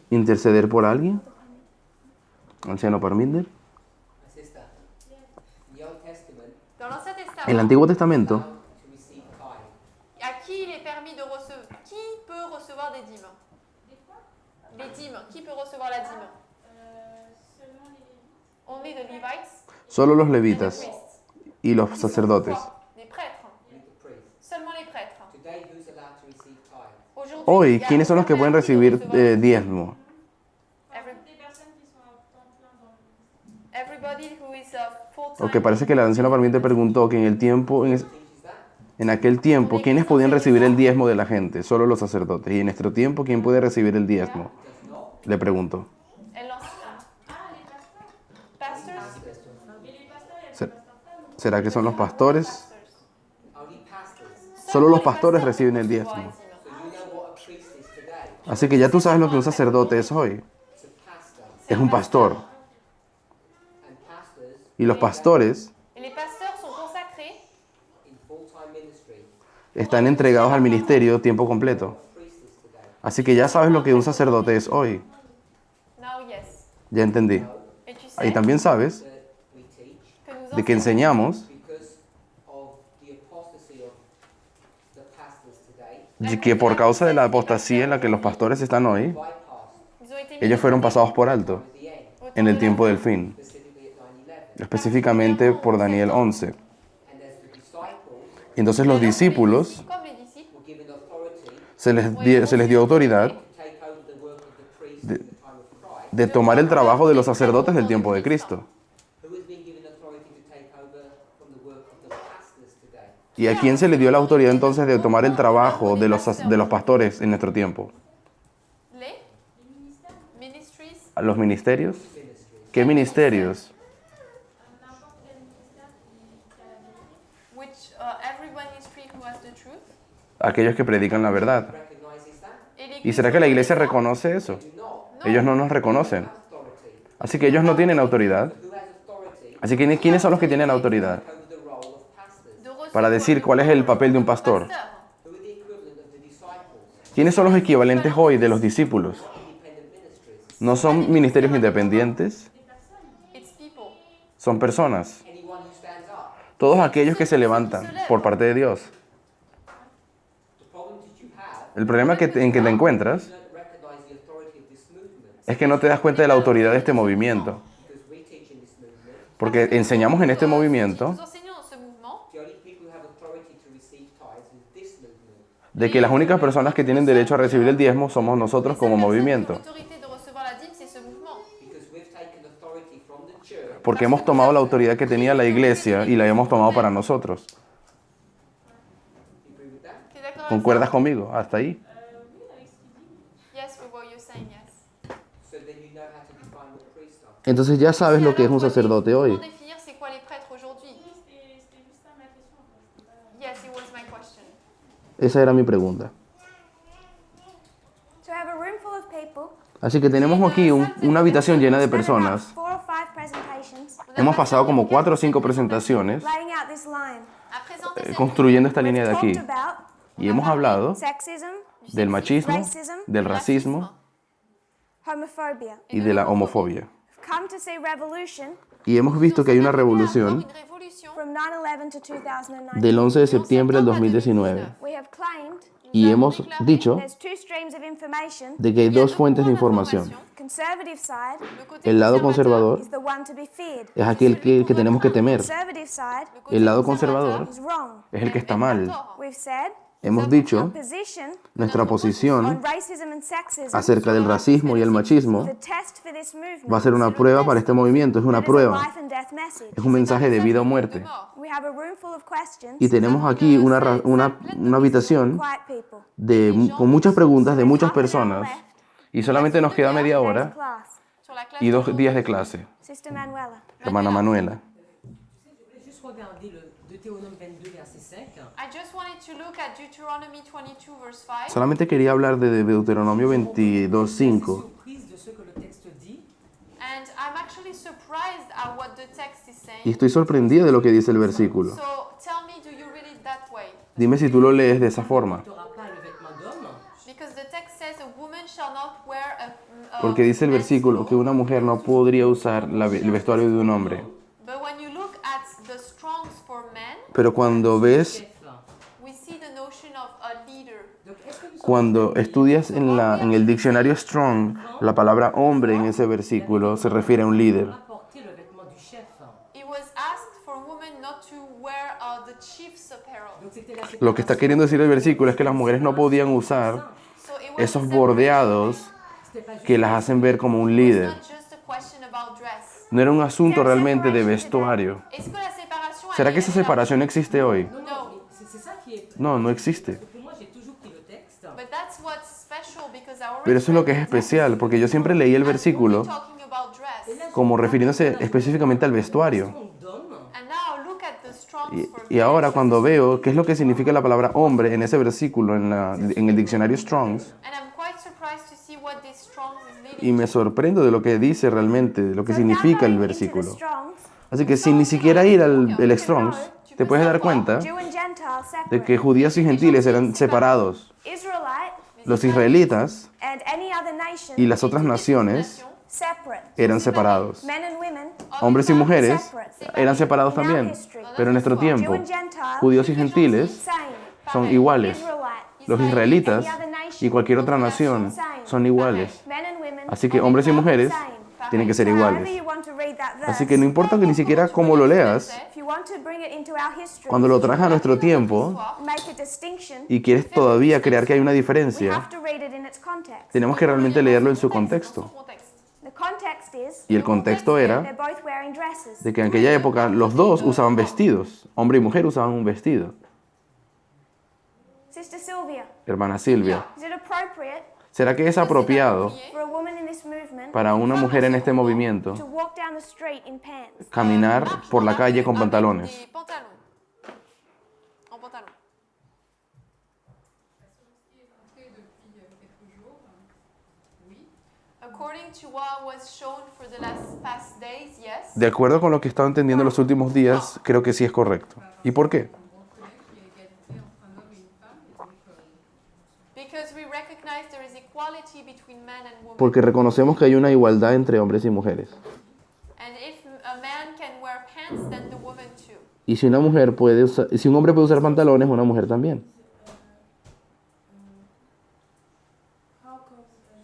interceder por alguien? Anciano Parminder. My sister, in the Old Testament, Dans l'Ancien En el Testament, Antiguo Testamento, allowed to receive tithe. à qui il est permis de recevoir? Qui peut recevoir des dîmes? Les dîmes. Qui peut recevoir la dîme? Seulement les Lévites. Only the Levites solo los and the levitas priests. y los sacerdotes. Les prêtres. Only the priests. Seulement les prêtres. Today, who's allowed to receive tithe? Aujourd'hui, Hoy, il y a ¿quiénes son los que pueden permis de recibir recevoir- diezmo? Every- Toutes les personnes qui sont à temps plein dans le ministère. Everybody who is full-time. Ok, parece que la anciana Parminder preguntó que en el tiempo, Teaches that? en aquel tiempo, ¿quiénes podían recibir el diezmo de la gente? Solo los sacerdotes. Y en nuestro tiempo, ¿quién puede recibir el diezmo? Does not. Le preguntó. Elle lance- Ah, les pasteurs. Pastors. Et les pasteurs, il y a des Se- pasteurs femmes. ¿Será que son los pastores? Pastors. Only pastors. Solo los les pastores pasteurs reciben el peuvent recevoir diezmo. la dîme. So you know what a priest is today. Así que ya tú sabes lo que un sacerdote es hoy. It's a pastor. Es un pastor. And pastors Y los pastores Et les pasteurs sont consacrés in full-time ministry. están entregados al ministerio tiempo completo. Priest is today. Así que ya sabes lo que un sacerdote es hoy. Now, yes. Ya entendí. Et tu sais Ahí también sabes That we teach que nous de que enseignons enseñamos because of the apostasy of the pastors today. de que por causa de la apostasía en la que los pastores están hoy, Bypassed ils ont été mis ellos fueron pasados por alto at the end, au temps en el de tiempo la del fin. fin, specifically at 9/11. específicamente por Daniel 11. And as the disciples Entonces los discípulos Comme les disciples, were given authority se les dio autoridad to take over the work of the priest in the time of Christ, de tomar el trabajo de los sacerdotes del tiempo de Cristo. who has been given authority to take over from the work of the pastors today? ¿Y a quién se le dio la autoridad entonces de tomar el trabajo de los pastores en nuestro tiempo? les ministries, ¿A los ministerios? ¿Qué ministerios? N'importe quel ministère qui a la vérité. which every ministry who has the truth. Aquellos que predican la verdad. Recognizes that? Et ¿Y l'Église será que la iglesia reconoce eso? Do not Ellos no nos reconocen. have authority. Así que ellos no tienen autoridad. Who has authority Así que ¿quiénes son los que tienen autoridad over the role of pastors? de recevoir para decir cuál es el papel de un pastor? Who are the equivalent of the disciples? ¿Quiénes son los equivalentes hoy de los discípulos? Independent ministries. ¿No son ministerios independientes? It's people. Son personas. Anyone who stands up. Todos aquellos que se levantan por parte de Dios. The problem that you have, El problema en que te encuentras you don't recognize the authority of this movement es que no te das cuenta de la autoridad de este movimiento. because we teach in this movement. Porque enseñamos en este movimiento Nous enseignons dans ce mouvement The only people who have authority to receive tithes is this movement. de que las únicas personas que tienen derecho a recibir el diezmo somos nosotros como movimiento. l'autorité de recevoir la dîme, c'est ce mouvement. Because we've taken authority from the church Porque hemos tomado la autoridad que tenía la iglesia y la hemos tomado para nosotros. You agree with that? Tu es d'accord avec ¿Concuerdas ça? conmigo? Hasta ahí. Yes, with what you're saying, yes. So then you know how to define what priests are. Entonces ya sabes lo que es un sacerdote hoy. Comment définir c'est quoi les prêtres aujourd'hui? C'était juste ça ma question. En fait. C'était pas- Yes, it was my question. Esa era mi pregunta. So we have a room full of people. Así que tenemos aquí una habitación llena de personas. 4 or 5 presentations Hemos pasado como 4 o 5 presentaciones laying out this line. À présenter cette construyendo esta línea de aquí. Talked about Y hemos hablado sexism, del machismo, del racismo homophobia. y de la homofobia. We've come to see revolution Y hemos visto que hay una revolución Une révolution from 9/11 to 2019. del 11 de septiembre del 2019. We have claimed Y hemos dicho there's 2 streams of information. de que hay dos fuentes de información. Conservative side Le côté El lado conservador is the one to be feared. es aquel que tenemos que temer. Conservative side El lado conservador is wrong. es el que está mal. We've said Hemos dicho position nuestra posición on racism and sexism. acerca del racismo y el machismo The test for this movement va a ser una prueba para este movimiento, es una is a prueba, life and death message. es un mensaje de vida o muerte. We have a room full of questions. Y tenemos aquí una habitación Quiet people. con muchas preguntas de muchas personas y solamente nos queda media Today's hora class. sur la classe y 2 días de clase. Sister Manuela. Hermana Manuela. Je voulais juste regarder le Deutéronome 22, verset 5. I just wanted to look at Deuteronomy 22 verse 5. Solamente quería hablar de Deuteronomio 22:5 Surprise de ce que le texte dit. And I'm actually surprised at what the text is y saying. estoy sorprendida de lo que dice el versículo. So tell me, do you read it that way? Dime si tú lo lees de esa forma. Tu n'auras pas le vêtement d'homme. Because the text says a woman shall not wear a Porque dice el versículo que una mujer no podría usar el vestuario de un hombre. But when you look at the Strongs for men, Pero cuando ves, we see the notion of a leader. Donc, est-ce que nous sommes cuando estudias en el diccionario Strong, la palabra hombre en ese versículo se refiere a un líder. apporter le vêtement du chef? It was asked for women not to wear the chief's apparel. Donc, c'était la Lo que está queriendo decir el versículo es que las mujeres no podían usar So it was esos a bordeados C'était pas juste que las hacen ver como un It's líder. not just a question about dress. No era un asunto realmente de vestuario. Est-ce que la séparation ¿Será elle que est esa là? separación existe hoy? Non, non, c'est ça qui est. No, no existe. Pour moi, j'ai toujours pris le texte. But that's what's special because I already Pero eso es lo que es read the text. especial, porque yo siempre leí el And we're versículo talking about dress. como refiriéndose específicamente al vestuario. D'homme. And now look at the Strongs for Y ahora cuando veo qué es lo que significa la palabra hombre en ese versículo en el diccionario Strong's, And I'm quite surprised to see what this Strongs is leading. y me sorprendo de lo que dice realmente, de lo que significa el versículo. Así que sin ni siquiera ir al el Strong's, te puedes dar cuenta Jew and Gentile de separate. que judíos y gentiles eran separados. Israelite Los israelitas and any other nation y las otras naciones separate. eran separados. Men and women Hombres y mujeres eran separados también. Pero en nuestro Jew tiempo, and Gentile judíos y gentiles same. son iguales. Israelite Los israelitas any other nation y cualquier otra nación same. son iguales. Men and women Así que hombres y mujeres same. tienen que ser However iguales. you want to read that verse, Así que no importa que ni siquiera cómo lo leas, if you want to bring it into our history, cuando lo traes a nuestro tiempo make a distinction, y quieres todavía crear que hay una we diferencia, have to read it in its context. tenemos que realmente leerlo en su contexto. The context is Y el contexto they're era both wearing dresses. de que en aquella época los dos usaban vestidos. Hombre y mujer usaban un vestido. Sister Sylvia, Hermana Silvia, is it appropriate ¿será que es apropiado for a woman in this movement para una mujer en este movimiento to walk down the street in pants? caminar por la calle con pantalones? Des pantalons. En pantalon. According to what was shown for the past days, yes. De acuerdo con lo que he estado entendiendo en los últimos días, creo que sí es correcto. ¿Y por qué? Because we recognize there is equality between men and women. Porque reconocemos que hay una igualdad entre hombres y mujeres. And if a man can wear pants, then the woman too. Y si una mujer puede usar, si un hombre puede usar pantalones, una mujer también. How comes an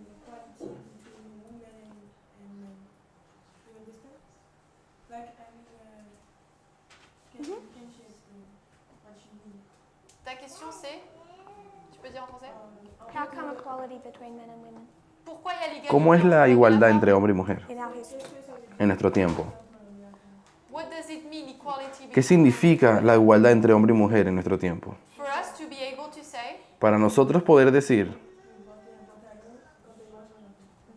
equality between women and men? You understand? Like, I mean, can she explain what she means? Ta question c'est, tu peux dire en français? How come equality between men and women Pourquoi il y a l'égalité ¿Cómo es entre la les igualdad femmes? entre hombre y mujer in our history? en nuestro tiempo? What does it mean equality ¿Qué between significa la igualdad entre hombre y mujer en nuestro tiempo? For us to be able to say Para nosotros poder decir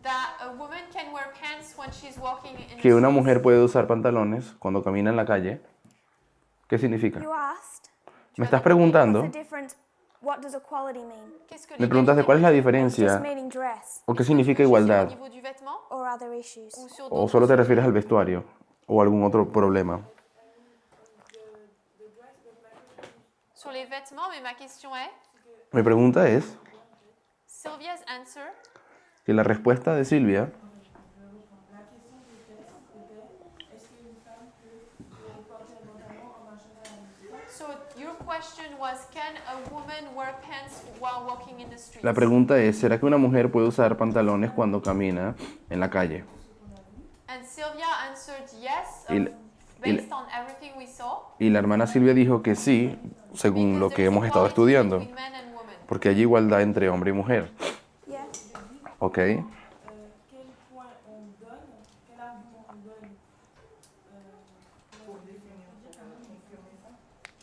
that a woman can wear pants when she's walking in que the una streets. mujer puede usar pantalones cuando camina en la calle, ¿qué significa? You asked, Me estás what's preguntando, the difference? What does equality mean? Qu'est-ce que me preguntas de l'égalité cuál es la veut dire? Just diferencia meaning dress o qué significa Juste igualdad, Au niveau du vêtement or other issues? ou sur o d'autres solo te sujets? refieres al vestuario o algún otro problema. Sur les vêtements, mais ma question est, Mi pregunta es Sylvia's answer, que la respuesta de Silvia so your question was, can a woman wear pants while walking in the streets? La pregunta es, ¿será que una mujer puede usar pantalones cuando camina en la calle? And Sylvia answered yes, Y la- based on everything we saw. Y la hermana Silvia dijo que sí, según lo because que there's hemos estado equality estudiando, between men and women. porque hay igualdad entre hombre y mujer. Yeah. ¿Ok? Quel point on donne, quel argument on donne Pour définir, confirmer ça.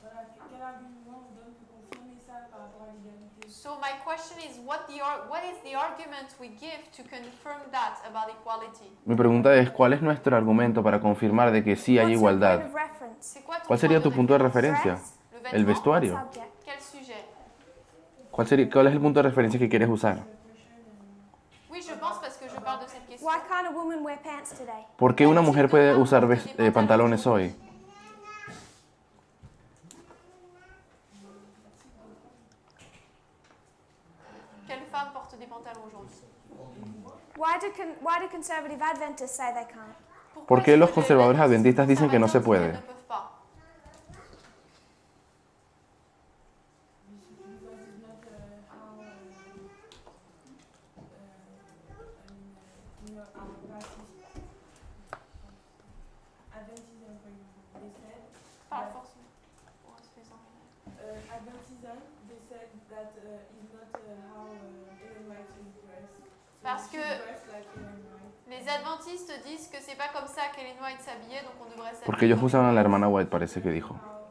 voilà, quel argument on donne pour confirmer ça par rapport à l'égalité? So my question is, what is the argument we give to confirm that about equality? Mi pregunta es, ¿cuál es nuestro argumento para confirmar de que sí hay What's your igualdad? point of reference? C'est quoi ton ¿Cuál sería point tu de punto de référence? referencia? Le El vêtement? vestuario. Subject. Quel sujet? ¿Cuál es el punto de referencia que quieres usar? Oui, je pense parce que je parle de cette question. Why can't a woman wear pants today? ¿Por qué una mujer puede usar pantalones hoy? Quelle femme porte des pantalons aujourd'hui? why do conservative Adventists say they can't? ¿Por qué est-ce los que conservadores les adventistas dicen que no se conservateurs puede? ne peuvent pas? Because it's not how, our practice. Adventism, for example, they said. Parle that- forcément. Ouais, c'est faisant. Adventism, they said that is not how Ellen White is dressed. So Parce she's que- dressed like Ellen White. Les adventistes disent que c'est pas comme ça qu'Ellen White s'habillait, donc on devrait s'habiller. Porque ellos comme usaban a elle. la hermana White, parece que dijo. How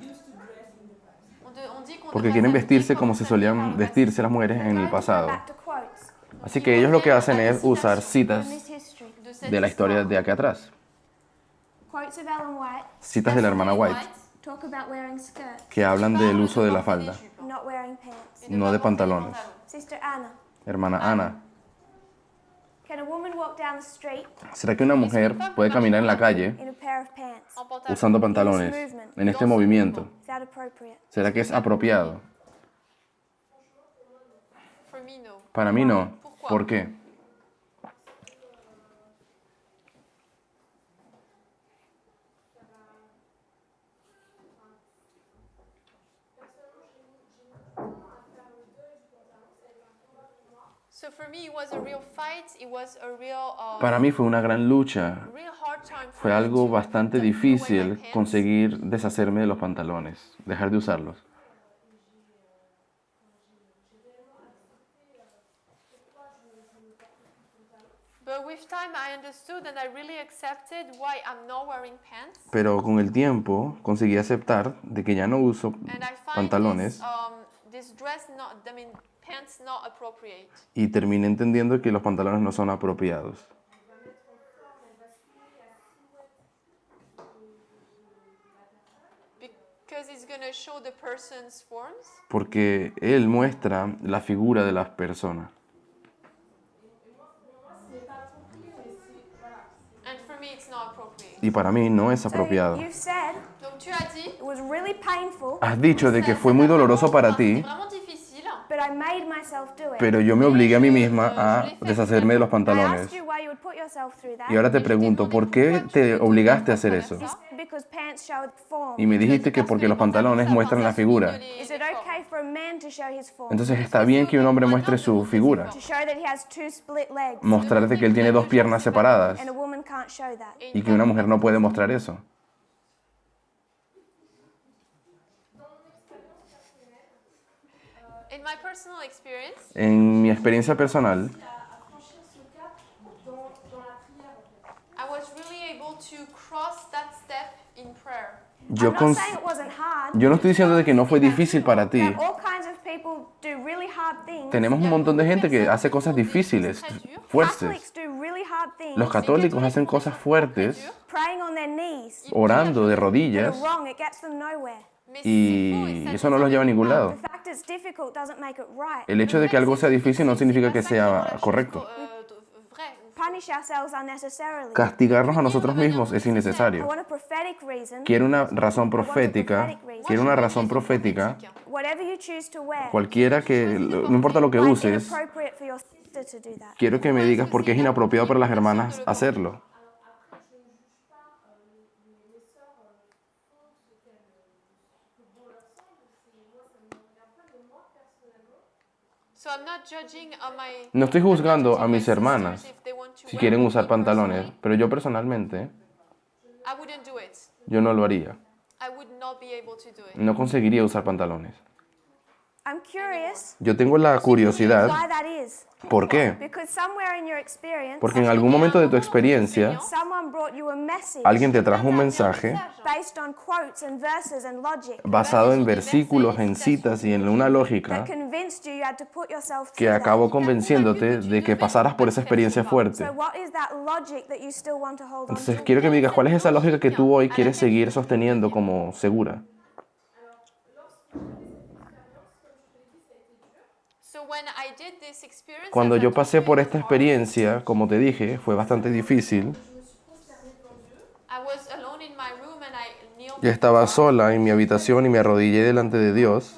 used to dress in the past. On dit qu'on Porque devrait quieren s'habiller vestirse comme como on se s'habillait solían par le vestirse las passé. mujeres en el Going to go pasado. back to quotes Así que ellos lo que hacen es usar from citas this history. De cette de la historia histoire. de acá atrás. Quotes of Ellen White Citas de la hermana Ellen White talk about wearing skirts, que hablan parle del uso de la porter des falda. jupes not wearing pants. et no pas de porter des pantalones. pantalons. Sister Anna, Hermana Ana, can a woman walk down the street ¿será que una mujer puede caminar en la calle in a pair of pants? En pantalon. usando pantalones en este movimiento? Is that appropriate? ¿Será que es apropiado? For me, no. Para mí no. Pourquoi? ¿Por qué? So for me, it was a real fight. It was a real, Para mí fue una gran lucha. real hard time for Fue me algo to bastante throw away my difícil pants. conseguir deshacerme de los pantalones, dejar de usarlos. But with time, I understood and I really accepted why I'm not wearing pants. Pero con el tiempo conseguí aceptar de que ya no uso And I find pantalones this dress not, I mean, pants not appropriate. y terminé entendiendo que los pantalones no son apropiados. Because it's going to show the person's forms. Porque él muestra la figura de las personas. And for me, it's not appropriate. Y para mí no es So apropiado. you've said Donc tu as dit, it was really painful, Has dicho de que fue muy doloroso para ti, c'est vraiment difficile. but I made myself do it. pero yo me obligué a mí misma a deshacerme de los I pantalones. asked you why you would put yourself through that. Y ahora te pregunto, ¿por qué te obligaste a hacer eso? Because pants show form. Y me dijiste que porque los pantalones muestran la figura. Is it okay for a man to show his form? Entonces está bien que un hombre muestre su figura, To show that he has two split legs, mostrarte que él tiene dos piernas separadas and a woman can't show that. y que una mujer no puede mostrar eso. In my personal experience, En mi experiencia personal, I was really able to cross that step in prayer. yo, I'm not cons- saying it wasn't hard. yo no estoy diciendo de que no fue difícil para ti. That all kinds of people do really hard things. Tenemos un montón de gente que hace cosas difíciles, fuertes. Catholics do really hard things. Los católicos hacen cosas fuertes, Praying on their knees. orando de That rodillas, are wrong. It gets them nowhere. Mais y c'est faux, eso no los lleva a ningún lado. The fact it's difficult doesn't make it right. El hecho de que algo sea difícil no significa que sea correcto. Vrai. Punish ourselves unnecessarily. Castigarnos a nosotros mismos es I innecesario. want a prophetic reason. Quiero una razón profética, Whatever you choose to wear. cualquiera que, no importa lo que Why is uses, inappropriate for your sister to do that? quiero que me digas por qué es inapropiado para las hermanas hacerlo. So I'm not judging on my, No estoy juzgando a mis sisters hermanas if they want to si wear quieren them. usar Me pantalones, personally, pero yo personalmente, I wouldn't do it. yo no lo haría. I would not be able to do it. No conseguiría usar pantalones. I'm curious Yo tengo la curiosidad, why that is. ¿por qué? Because somewhere in your experience, Porque en algún momento de tu experiencia, someone brought you a message alguien te trajo un mensaje based on quotes and verses and logic basado en versículos, en citas y en una lógica that convinced you you had to put yourself que through that. acabó convenciéndote de que pasaras por esa experiencia fuerte. So what is that logic that you still want to hold on Entonces to? quiero que me digas cuál es esa lógica que tú hoy quieres seguir sosteniendo como segura. So when I did this experience, Cuando as I yo told pasé you, por it esta was hard. experiencia, como te dije, fue bastante difícil. I was alone in my room and I kneeled Yo estaba before sola en mi habitación y me arrodillé delante de Dios.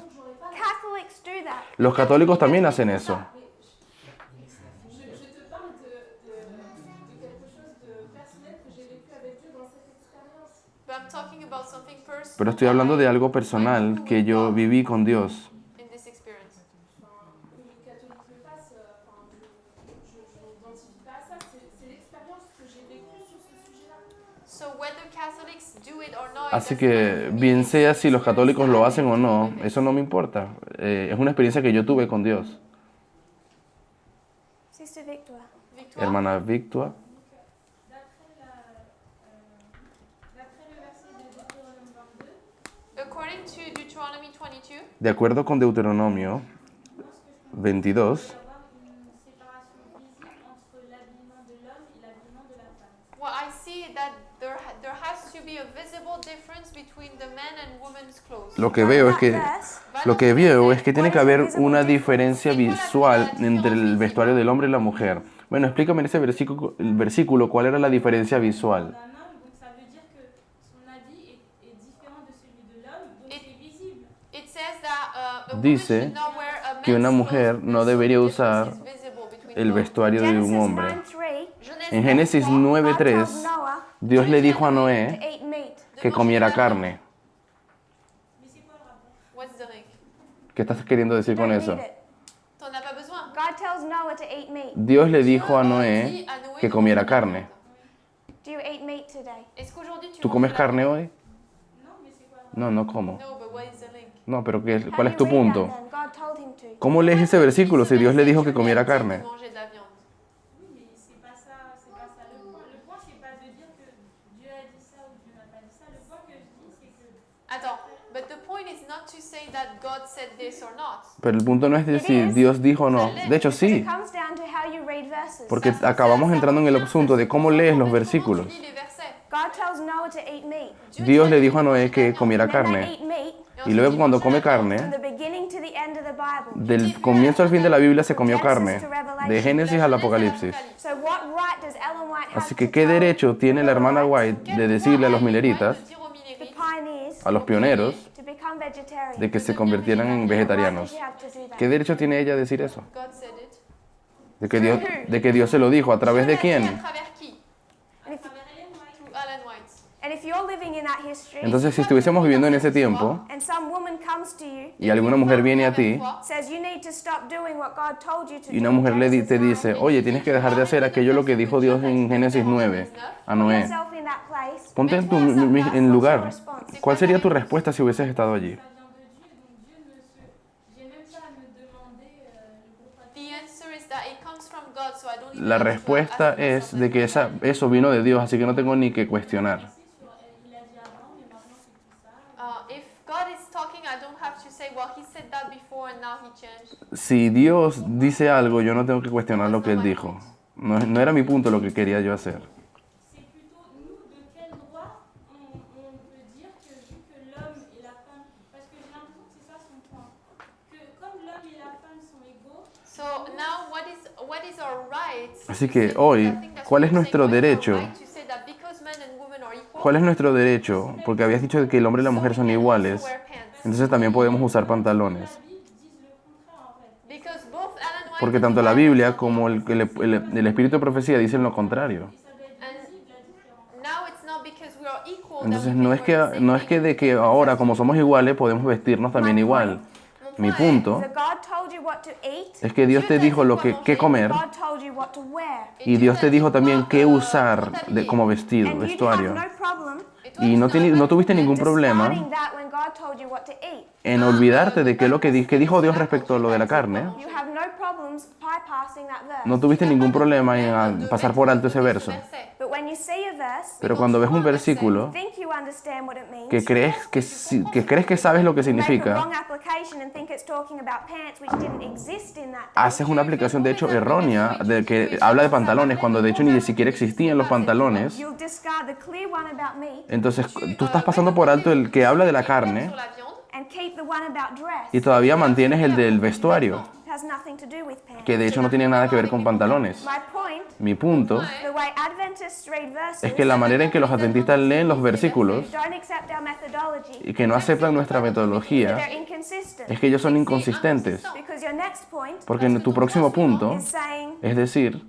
Catholics do that. Los católicos también hacen eso. I'm talking about something personal. Pero estoy hablando de algo personal que yo viví con Dios. In this experience. Que les catholiques le fassent, je m'identifie pas à ça, c'est l'expérience que j'ai vécue sur ce sujet-là. So whether Catholics do it or not, it Así doesn't que matter. bien sea si los católicos lo hacen o no, eso no me importa. Es una experiencia que yo tuve con Dios. Sister Victoire. Victoire? Hermana Victoire, D'après le verset de Deutéronome 22, According to Deuteronomy 22, de acuerdo con Deuteronomio 22, il y avoir une séparation visible entre l'habillement de l'homme et l'habillement de la femme. well, I see that there has to be a visible difference between the man and woman's clothes. lo que veo es That que verse, lo que veo es que tiene que haber una diferencia visual entre el vestuario del hombre y la mujer. Bueno, explícame en ese versículo cuál era la diferencia visual. D'un homme, donc ça veut dire que son habit est différent de celui de l'homme, donc c'est visible. It says that a woman Dice should not wear a man's que una mujer clothes, no so debería the usar difference is visible between el both. vestuario de Genesis un hombre. 9:3, En Génesis God 9:3, tells Noah Dios le dijo a to Noé eat meat. que comiera carne. Mais c'est quoi le rapport? What's the link? ¿Qué estás queriendo decir con Don't eso? need it. T'en as pas besoin. God tells Noah to eat meat. Dios le dijo a Dieu Noé dit à Noé que de comiera manger carne. la viande. Do you eat meat today? Est-ce qu'aujourd'hui tu ¿Tú manges comes la carne viande? hoy? Non, mais c'est quoi? No, no como. No, but what is the link? No, pero ¿cuál How es do tu you read that punto? then? God told him to. ¿Cómo lees ese versículo si Dios le dijo que comiera carne? De manger de la viande. Oui, mais c'est pas ça le point. Le point, c'est pas de dire que Dieu a dit ça ou Dieu n'a pas dit ça. Le point que je dis, c'est que Attends, but the point is not to say that God said this or not. Pero el punto no es de si Dios dijo o no. De hecho, sí, It comes down to how you read verses. porque acabamos entrando en el asunto de cómo lees los versículos. Comment tu lis les versets. God tells Noah to eat meat. Dios le dijo a Noé que comiera And then they carne. eat meat Y luego cuando come from carne, the beginning to the end of the Bible. del comienzo al fin de la Biblia se comió carne. De Génesis al Apocalipsis. So what right does Ellen White have Así to que, ¿qué tell derecho tiene la hermana White de decirle a los mileritas, De dire aux the millérites pioneers a los pioneros, to become vegetarians? de que se convirtieran en Why does vegetarianos? she have to do that? ¿Qué derecho tiene ella a decir eso? God said it. De que Dios se lo dijo. ¿A través de ¿A quién? travers qui? And if, travers Ellen White. Through Alan White. and if you're living in that history, Entonces, si estuviésemos viviendo en ese tiempo and some woman comes to you, y alguna mujer viene a ti says you need to stop doing what God told you to y do, una mujer te Genesis dice, 9, oye, tienes que dejar de hacer aquello lo que dijo Dios en Génesis 9 a put Noé. yourself in that place, Ponte en lugar. ¿Cuál sería tu respuesta si hubieses estado allí? Ça vient de Dieu, donc Dieu ne se. J'ai même pas à me demander le pourquoi. The answer is that it comes from God, so I don't even La have to respuesta ask es myself de que eso vino de Dios, así que no tengo ni que cuestionar. Il a dit avant, mais maintenant c'est tout ça. If God is talking, I don't have to say, well, he said that before and now he changed. Si Dios dice algo, yo no tengo que cuestionar lo que Él dijo. No era mi punto lo que quería yo hacer. C'est plutôt nous de quel droit on peut dire que vu que l'homme et la femme. Parce que j'ai l'impression que c'est ça son point. Que comme l'homme et la femme sont égaux. So now, what is our right? Así que hoy, ¿cuál es nuestro derecho? ¿Cuál es nuestro derecho? Porque habías dicho que el hombre y la mujer son iguales. Entonces también podemos usar pantalones. Porque tanto la Biblia como el espíritu de profecía dicen lo contrario. Entonces no es que de que ahora como somos iguales podemos vestirnos también igual. Mi punto that God told you what to eat, es que Dios te dijo qué comer God told you what to wear. y Dios te dijo también qué usar como vestido, And you'd vestuario. have no problem Y no tuviste ningún problema discarding that when God told you what to eat. en olvidarte de qué que dijo Dios respecto a lo de la carne. You have no problems bypassing that verse. No tuviste ningún problema en pasar por alto ese verso. But when you see a verse, Pero cuando ves un versículo think you understand what it means, que crees que sabes lo que make a significa, wrong application and think it's talking about pants which didn't exist in that day. haces una aplicación de hecho errónea de que habla de pantalones cuando de hecho ni siquiera existían los pantalones. You'll discard the clear one about meat Entonces tú estás pasando por alto el que habla de la carne and keep the one about dress. y todavía mantienes el del vestuario, It has nothing to do with pants. que de hecho no tiene nada que ver con pantalones. My point, Mi punto the way Adventists read verses, es que la manera en que los adventistas leen los versículos don't accept our methodology, y que no aceptan nuestra metodología they're inconsistent. es que ellos son inconsistentes. Because your next point Porque en tu próximo punto is saying es decir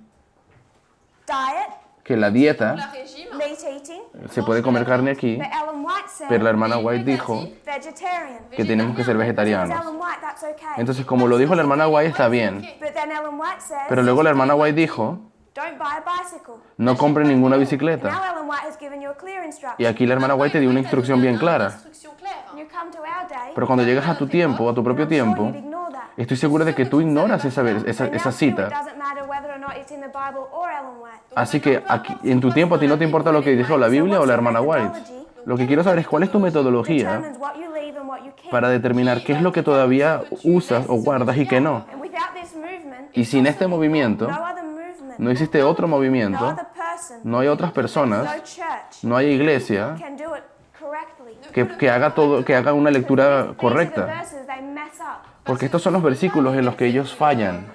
diet, que la dieta Le régime, meat eating, se puede comer carne aquí, but Ellen said Pero la hermana White dijo vegetarian. que tenemos que ser Because vegetarianos. Ellen White, that's okay. Entonces, como lo dijo la hermana White, está bien. But then Ellen White says, Pero luego la hermana White dijo, don't buy a bicycle. no compren ninguna Now bicicleta. Ellen White has given you a clear Y instruction. aquí la hermana White te dio una instrucción bien clara. Instruction claire. You come to our day, Pero cuando llegas a tu tiempo, a tu propio I'm sure tiempo, you'd ignore that. estoy segura de que tú ignoras esa And now too, cita. it doesn't matter whether or not it's in the Bible or Ellen White. Así que aquí, en tu tiempo a ti no te importa lo que dijo la Biblia o la hermana White. Lo que quiero saber es cuál es tu metodología Determines what you leave and what you keep. para determinar qué es lo que todavía usas o guardas y qué no. And without this movement, Y sin este movimiento, no other movement, no existe otro no movimiento, other person, no hay otras no personas, church no hay iglesia can do it correctly. que haga todo, que haga una lectura These are the correcta. verses they mess up. Porque estos son los versículos en los que ellos fallan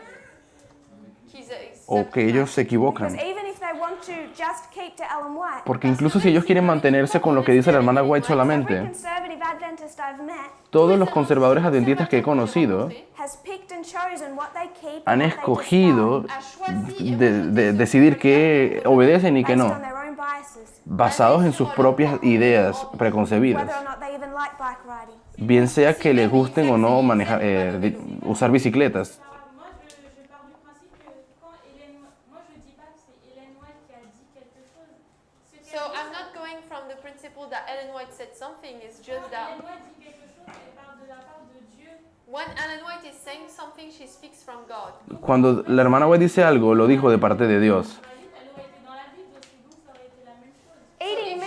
Qu'ils o que ellos se equivocan. Because even if they want to just keep to Ellen White, Porque incluso si ellos quieren mantenerse con lo que dice la hermana White every solamente, conservative Adventist I've met todos los conservadores adventistas que he conocido has picked and chosen what they keep han and what they escogido discard decidir qué obedecen y qué based no, on their own biases, basados en sus propias ideas preconcebidas. whether or not they even like bike riding. Bien sea que les gusten o no manejar, usar bicicletas. Moi, je pars du principe que quand Hélène, moi je dis pas que c'est Hélène White qui a dit quelque chose. Ce qu'elle So dit, I'm not going from the principle that Ellen White said something. It's just quand that Hélène White dit quelque chose, elle parle de la part de Dieu. when Ellen White is saying something, she speaks from God. Cuando la hermana White dice algo, lo dijo de parte de Dios. Elle aurait été dans la Bible aussi, donc ça aurait été la même chose. Eating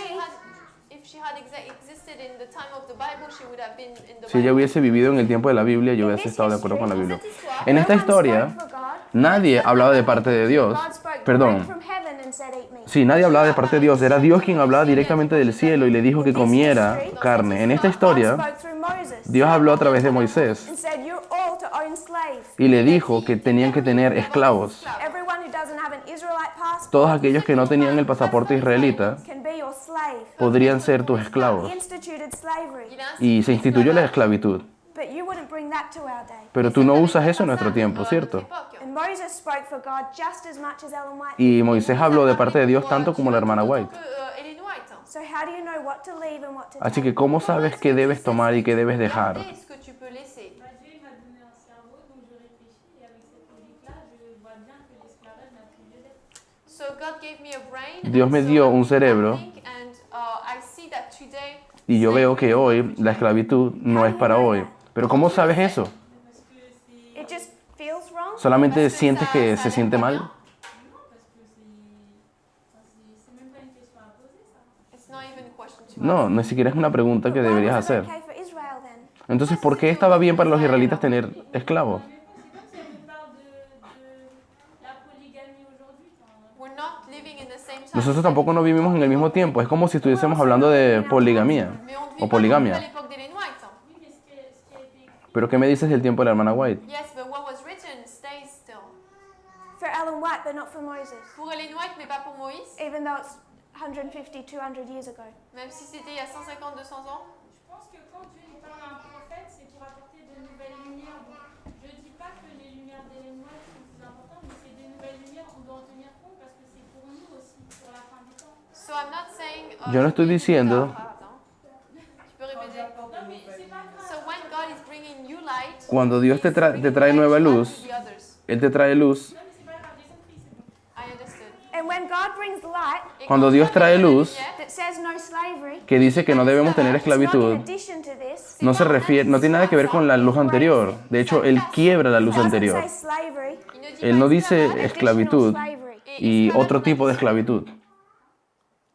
If she had existed in the time of the Bible, she would have been in the Si ella Bible. hubiese vivido en el tiempo de la Biblia, yo hubiese estado de acuerdo con la Biblia. En esta historia, nadie hablaba de parte de Dios. Perdón. Sí, nadie hablaba de parte de Dios. Era Dios quien hablaba directamente del cielo y le dijo que comiera carne. En esta historia, Dios habló a través de Moisés y le dijo que tenían que tener esclavos. Todos aquellos que no tenían el pasaporte israelita podrían ser tus esclavos. Y se instituyó la esclavitud. Pero tú no usas eso en nuestro tiempo, ¿cierto? Y Moisés habló de parte de Dios tanto como la hermana White. Ellen White. Así que, ¿cómo sabes qué debes tomar y qué debes dejar? Regardez ce que tu peux laisser. Bah, Dieu il m'a donné un cerveau, donc je réfléchis et avec cette logique-là, je vois bien que l'esclavage n'a plus lieu d'être. So God gave me a brain. Dios me dio un cerebro. And I see that today. Y yo veo que hoy la esclavitud no es para hoy. Pero ¿cómo sabes eso? Parce que c'est. It just feels wrong. ¿Solamente sientes que se siente mal? Non, parce que c'est même pas une question à poser, ça. It's not even a question to No, ni siquiera es una pregunta que Why deberías was it hacer. okay for Israel then? Entonces, ¿por qué estaba bien para los israelitas tener esclavos? C'est comme si elle me parle de la polygamie aujourd'hui. Enfin, We're not living in the same time. Nosotros tampoco no vivimos en el mismo tiempo. Es como si estuviésemos hablando de poligamia Mais on ne vit o pas à poligamia. l'époque d'Ellen White. oui, mais ce qui a été écrit, Pero ¿qué me dices del tiempo de la hermana White? Yes, but what was written stays still. For Ellen White, but not for Moses. Pour Ellen White, mais pas pour Moïse. Even though it's 150, 200 years ago. Même si c'était il y a 150, 200 ans. je pense que quand Dieu il parle à un prophète, c'est pour apporter de nouvelles lumières. Donc, je ne dis pas que les lumières d'Ellen White sont plus importantes, mais c'est des nouvelles lumières, on doit en tenir compte parce que c'est pour nous aussi, pour la fin du temps. So I'm not saying. Yo no estoy diciendo- Tu peux répéter. Non, mais c'est pas grave. So when God is bringing you light, Cuando Dios te trae nueva luz, the others. Él te trae luz. Non, mais c'est pas grave, j'ai compris, c'est bon. I understood. And when God brings light Et Cuando quand Dios Dieu trae donne la luz, lumière, that says no slavery, que dice que no debemos tener it's not in esclavitud, addition to this. no se refiere, no tiene nada que ver con la luz anterior. De hecho, Él quiebra la luz It doesn't anterior. say slavery, il ne dit Él pas no esclavage, dice additional esclavitud slavery. y otro tipo de esclavitud.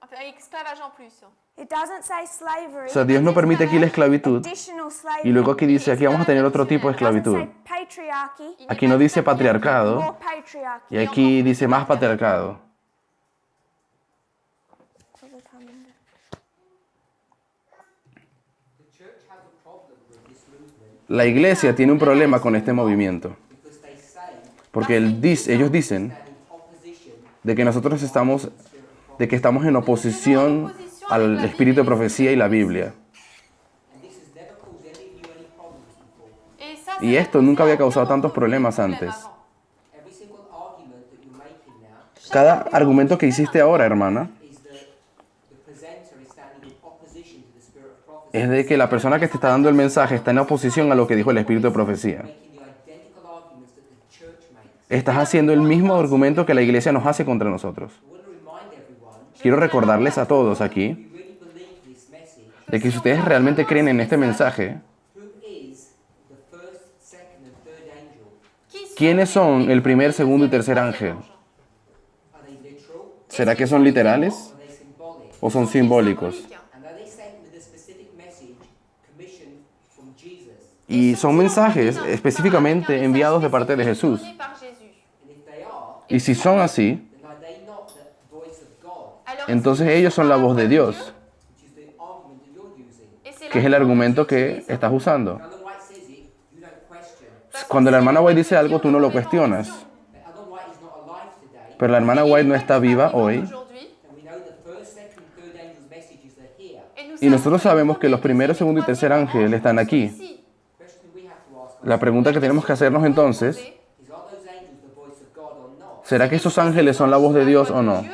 enfin, esclavage en plus. It doesn't say slavery, O sea, Dios no permite aquí la esclavitud additional slavery. y luego aquí dice, aquí vamos a tener otro tipo de It doesn't esclavitud. say patriarchy, Aquí no dice patriarcado more patriarchy. y aquí dice más patriarcado. The church has a problem with this movement La iglesia tiene un problema con este movimiento, because they say porque ellos dicen that in opposition de que nosotros estamos en oposición al espíritu de profecía y la Biblia. and this has never caused any of you any problems before. Et ça, Y ça esto va nunca había causer causado tantos beaucoup de problemas problèmes antes. avant. Every single argument that you're making now Cada argumento que hiciste ahora, hermana, is that the presenter is standing in opposition to the spirit of prophecy. es de que la persona que te está dando el mensaje está en oposición a lo que dijo el espíritu de profecía. Making the identical arguments that the church makes. Estás haciendo el mismo argumento que la iglesia nos hace contra nosotros. I want to remind everyone, Quiero recordarles a todos aquí if you really believe this message, de que si ustedes realmente creen en este mensaje, who is the first, second, and third angel? ¿quiénes son el primer, segundo y tercer ángel? Are they literal? ¿Será que son literales Are they symbolic? o son simbólicos? And are they sent with a specific message commissioned from Jesus? Y son mensajes específicamente enviados de parte de Jesús. And if they are, Y si son así, then are they not the voice of God, entonces ellos son la voz de Dios, which is the argument that you're using? que es el argumento que estás usando. Ellen White says it, you don't question. Cuando la hermana White dice algo, tú no lo cuestionas. But Ellen White is not alive today, Pero la hermana White no está viva hoy. and we know the first, second, and third angel's messages are here. Y nosotros sabemos que los primeros, segundo y tercer ángel están aquí. The question we have to ask La pregunta que tenemos que hacernos entonces, is, are those angels the voice of God or not? ¿será que esos ángeles son la voz de Dios o no? And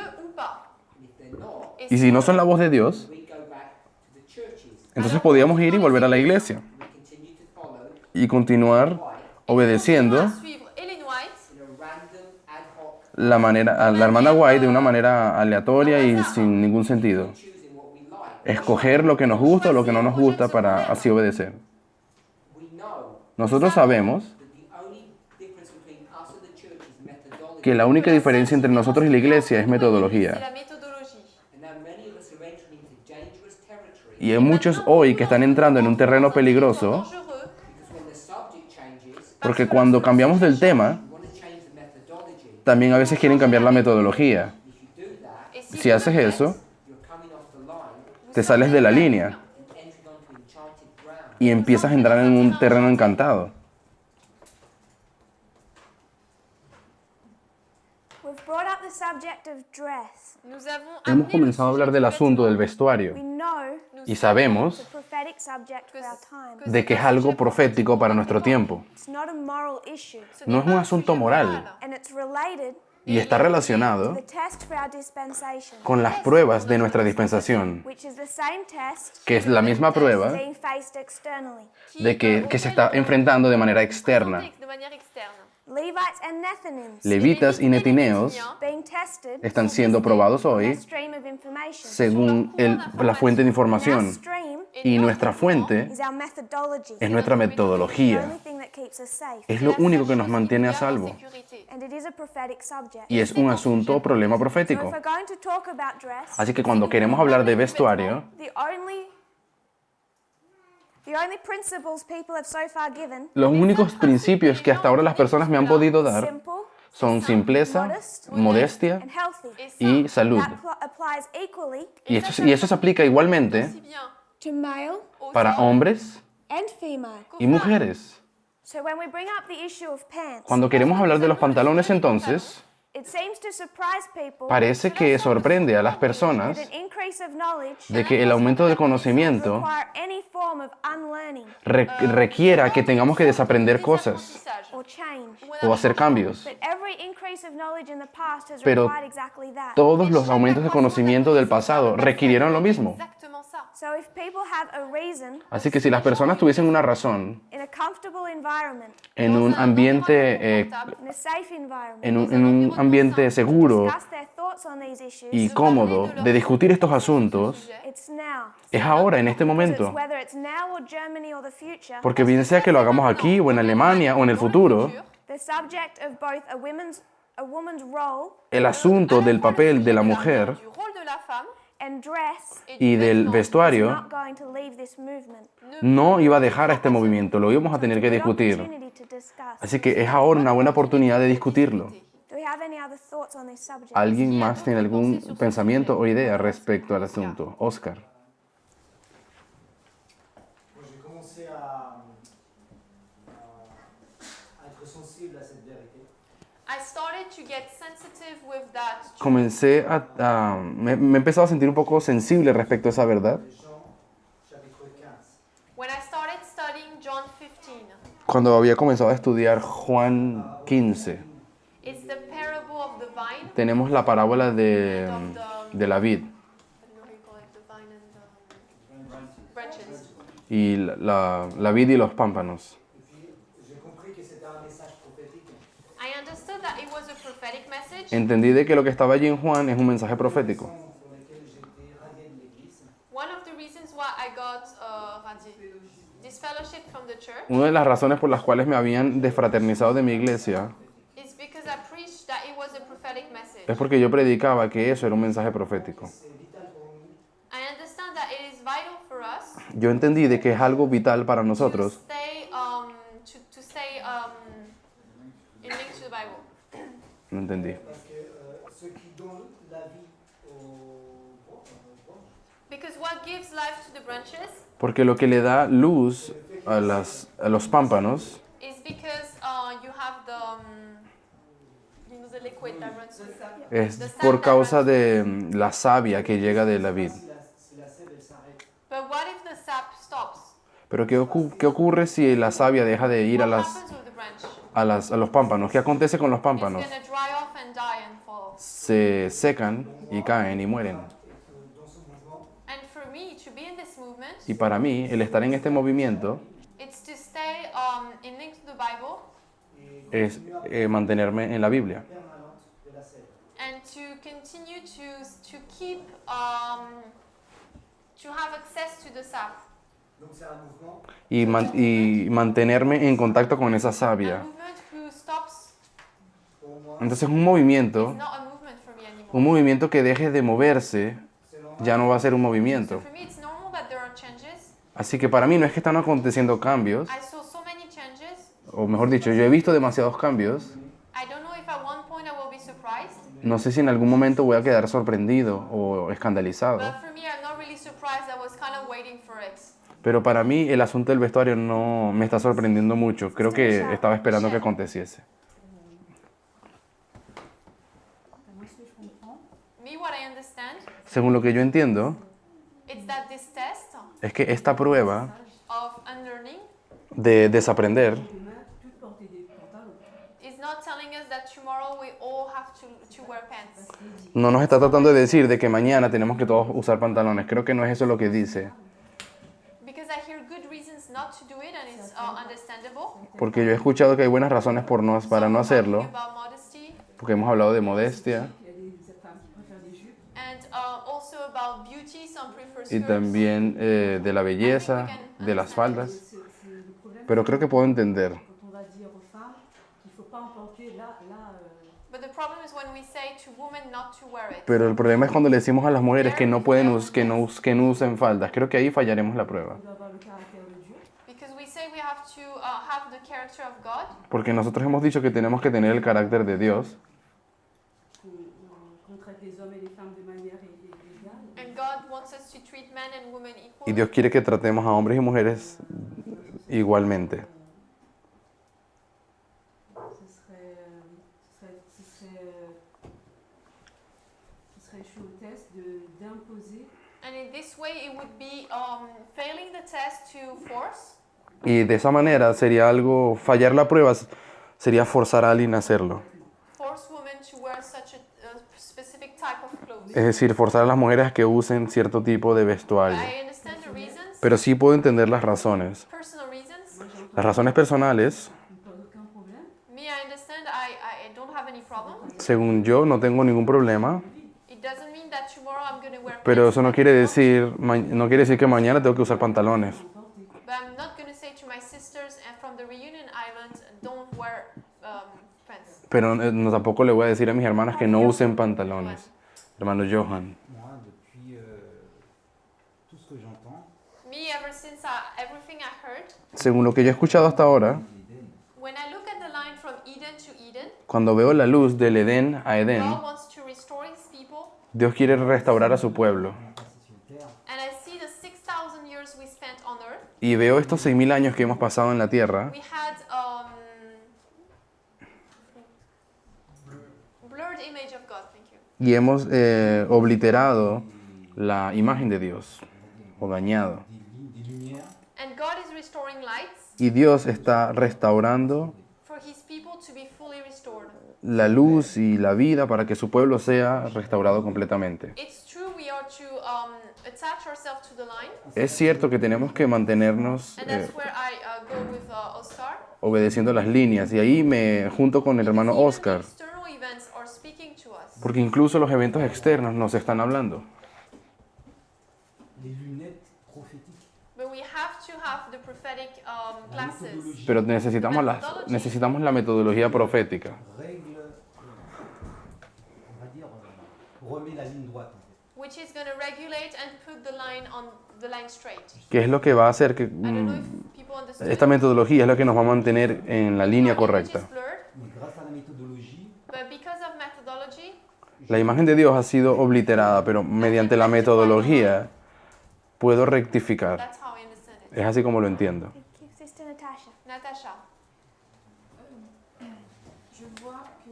if they're not, Y si no son la voz de Dios, we go back to the churches. entonces podríamos ir y volver a la iglesia We continue to follow y continuar obedeciendo Suivre Ellen White in a random, ad hoc, la manera, a la hermana White de una manera aleatoria y sin ningún sentido. choosing what we like. Escoger lo que nos gusta o lo que no nos gusta para así obedecer. We know Nosotros sabemos that the only difference between us and the church is methodology. que la única diferencia entre nosotros y la iglesia es c'est metodología. la méthodologie. And now many of us are entering into dangerous territory Y hay muchos hoy que están entrando en un terreno peligroso Dangereux, because when the subject changes, porque cuando cambiamos del tema, you want to change the methodology. también a veces quieren cambiar la metodología. If you do that, et Si haces eso, you're coming off the line te sales de la línea and entering onto enchanted ground. y empiezas a entrar en un terreno encantado. We've brought up the subject of dress. nous avons Hemos amené le comenzado a sujet hablar del du asunto del vêtement. vestuario We know y it's a sabemos prophetic subject for our time. de que es algo profético para nuestro tiempo. It's not a moral issue, Ce No n'est es un pas asunto sujet moral and it's related y está relacionado to the test for our dispensation, con las pruebas de nuestra dispensación, which is the same test que es la misma prueba being faced externally. de que se está enfrentando de manera externa. de manière externe. Levites and Nethinims Levitas y netineos being tested están siendo probados on hoy a stream of information. según la fuente de And our información. stream Y nuestra fuente is our methodology, es nuestra the metodología. only thing that keeps us safe. Es lo único que nos mantiene a salvo. And it is a prophetic subject. Y es un asunto o problema So if profético. we're going to talk about dress, Así que cuando queremos hablar de vestuario, the only principles people have so far given los únicos principios que hasta ahora las personas me han podido dar simple, son simpleza, modestia and healthy. y salud. That applies equally Y eso se aplica igualmente Aussi bien to male para hombres and female. y mujeres. So when we bring up the issue of pants, Cuando queremos hablar de los pantalones, entonces, it seems to surprise people parece que sorprende a las personas that an increase of knowledge de que el aumento del conocimiento require any form of unlearning requiera que tengamos que desaprender cosas or change. o hacer cambios. But every increase of knowledge in the past has Pero required exactly that. Todos los aumentos de conocimiento del pasado requirieron lo mismo. exactement ça. So if people have a reason Así que si las personas tuviesen una razón in a comfortable environment, en un ambiente, in a safe environment, en un ambiente seguro discuss their thoughts on these issues, y cómodo de discutir estos asuntos, it's now. es ahora, en este Because momento. whether it's now or Germany or the future, Porque bien sea que lo hagamos aquí o en Alemania o en el futuro, the subject of both a woman's role el asunto del papel de la mujer Du rôle de la femme and dress y del is vestuario not going to leave this movement. no iba a dejar a este movimiento, lo íbamos a tener que Good discutir. opportunity to discuss. Así que es ahora una buena oportunidad de discutirlo. Do we have any other thoughts on this subject? ¿Alguien más tiene algún pensamiento o idea respecto al asunto? Oscar. Moi, j'ai commencé à être sensible à cette vérité. I started to get sensitive with that. Comencé me he empezado a sentir un poco sensible respecto a esa verdad. Jean, chapitre 15. When I started studying John 15, Cuando había comenzado a estudiar Juan 15, it's the parable of the vine. tenemos la parábola de la vid I don't know how you call it, the vine and Branches. y la vid y los pámpanos. Et puis, j'ai compris que c'était un message prophétique. I understood that it was a prophetic message. Entendí de que lo que estaba allí en Juan es un mensaje profético. Pour lesquelles j'étais radié de l'église. One of the reasons why I got disfellowship from the church Una de las razones por las cuales me habían desfraternizado de mi iglesia is because I preached that it was a prophetic message. es porque yo predicaba que eso era un mensaje profético. C'est vital pour nous I understand that it is vital for us Yo entendí de que es algo vital para to nosotros stay, to stay in link to the Bible. no entendí. parce que ce qui donne la vie aux branches, Because what gives life to the branches Porque lo que le da luz a los pámpanos is because you have the, the liquid that runs through. es por causa de la savia que llega de la vid. si la sève elle s'arrête, But what if the sap stops? Pero ¿qué ocurre si la savia deja de ir What happens with the branch? a los pámpanos? ¿Qué acontece con los It's pámpanos? going to dry off and die and fall. Se secan y caen y mueren. dans ce mouvement, And for me to be in this movement, Y para mí, el estar en este movimiento it's to stay in link to the Bible es mantenerme en la Biblia permanente de la sève. and to continue to keep to have access to the sap. Donc c'est un mouvement y mantenerme en contacto con esa A savia. movement who stops pour moi, Entonces un movimiento, is not a movement for me anymore. un movimiento que deje de moverse, c'est normal. ya no va a ser un So movimiento. for me it's normal that there are changes. Así que para mí no es que están aconteciendo cambios, I saw so many changes. o mejor dicho, yo he visto demasiados cambios. I don't know if at one point I will be surprised, No sé si en algún momento voy a quedar sorprendido o escandalizado. but for me I'm not really surprised. I was kind of waiting for it. Pero para mí el asunto del vestuario no me está sorprendiendo mucho. Creo que estaba esperando que aconteciese. Moi, ce que je comprends, Me, what I understand, Según lo que yo entiendo, it's that this test es que esta prueba of unlearning de desaprender demain, plus porter des pantalons. is not telling us that tomorrow we all have to wear pants. no nos está tratando de decir de que mañana tenemos que todos usar pantalones. Creo que no es eso lo que dice. Because I hear good reasons not to do it, and it's understandable. Porque yo he escuchado que hay buenas razones para no hacerlo. Talking about modesty, Porque hemos hablado de modestia Il y a des femmes qui préfèrent des jupes. and also about beauty. Some prefer y skirts. también de la belleza, de las faldas. C'est le problème, Pero creo que puedo entender. quand on va dire aux femmes qu'il ne faut pas emporter But the problem is when we say to women not to wear it. Pero el problema es cuando le decimos a las mujeres que no pueden que no usen faldas. Creo que ahí fallaremos la prueba. on doit avoir le caractère de Dieu. Because we say we have to have the character of God, Porque nosotros hemos dicho que tenemos que tener el carácter de Dios Qu'on traite les hommes et les femmes de manière égale. and God wants us to treat men and women y equally. Dios quiere que tratemos a hombres y mujeres igualmente. Ce serait échouer au test d'imposer And in this way, it would be failing the test to force. Y de esa manera sería algo, fallar la prueba sería forzar a alguien a hacerlo. Force women to wear such a specific type of clothes. Es decir, forzar a las mujeres a que usen cierto tipo de vestuario. I understand the reasons, Pero sí puedo entender las razones. personal reasons. Las razones personales, ne pose aucun problème. Me, I understand. I don't have any problem. según yo, no tengo ningún problema. It doesn't mean that tomorrow I'm going to wear Pero pants. eso no quiere decir que mañana tengo que usar pantalones. But I'm not going to say to my sisters from the reunion island, don't wear pants. Pero no, tampoco le voy a decir a mis hermanas que no usen pantalones. Hermano Johan. Moi, depuis tout ce que j'entends, Me, ever since everything I heard, Según lo que yo he escuchado hasta ahora, when I look at the line from Eden to Eden, cuando veo la luz del Edén a Edén, God wants to restore his people. Dios quiere restaurar a su pueblo. And I see the 6,000 years we spent on earth. Y veo estos 6.000 años que hemos pasado en la tierra We had blurred image of God, thank you. y hemos obliterado la imagen de Dios o dañado. des lumières And God is restoring lights Y Dios está restaurando for his people to be fully restored. la luz y la vida para que su pueblo sea restaurado completamente. It's true we are to attach ourselves to the line. Es cierto que tenemos que mantenernos And that's where I go with Oscar. obedeciendo las líneas. Y ahí me junto con el hermano Even Oscar, external events are speaking to us. porque incluso los eventos externos nos están hablando. Les lunettes prophétiques. But we have to have the prophetic La glasses. méthodologie Pero necesitamos la metodología profética, règle, on va dire, remet la ligne droite. En fait. Which is going to regulate and put the line straight. que es lo que va a hacer que I don't know if people understood. esta metodología es lo que nos va a mantener en la línea Our image is correcta. blurred, Mais grâce à la méthodologie, but because of methodology, La imagen de Dios ha sido obliterada, pero mediante la metodología puedo rectificar. that's how I understand it. Es así como lo entiendo. Thank you, Sister Natasha. Natasha, Je vois que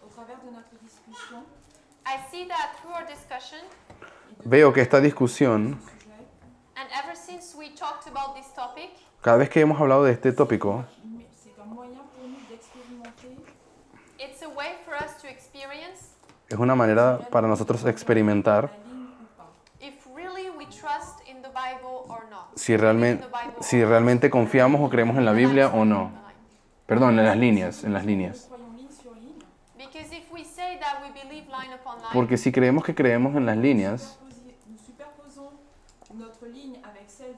au travers de notre discussion, I see that through our discussion, Veo que esta discusión, sujet, and ever since we talked about this topic, cada vez que hemos hablado de este tópico, c'est un moyen pour nous d'expérimenter it's a way for us to experience es una manera para nosotros experimentar la ligne ou pas. if really we trust in the Bible or not. si realmente confiamos o creemos en la Biblia o no. Perdón, en las líneas, en las líneas. Croyons ligne sur ligne, Because if we say that we believe line upon line, Porque si creemos que creemos en las líneas nous superposons notre ligne avec celle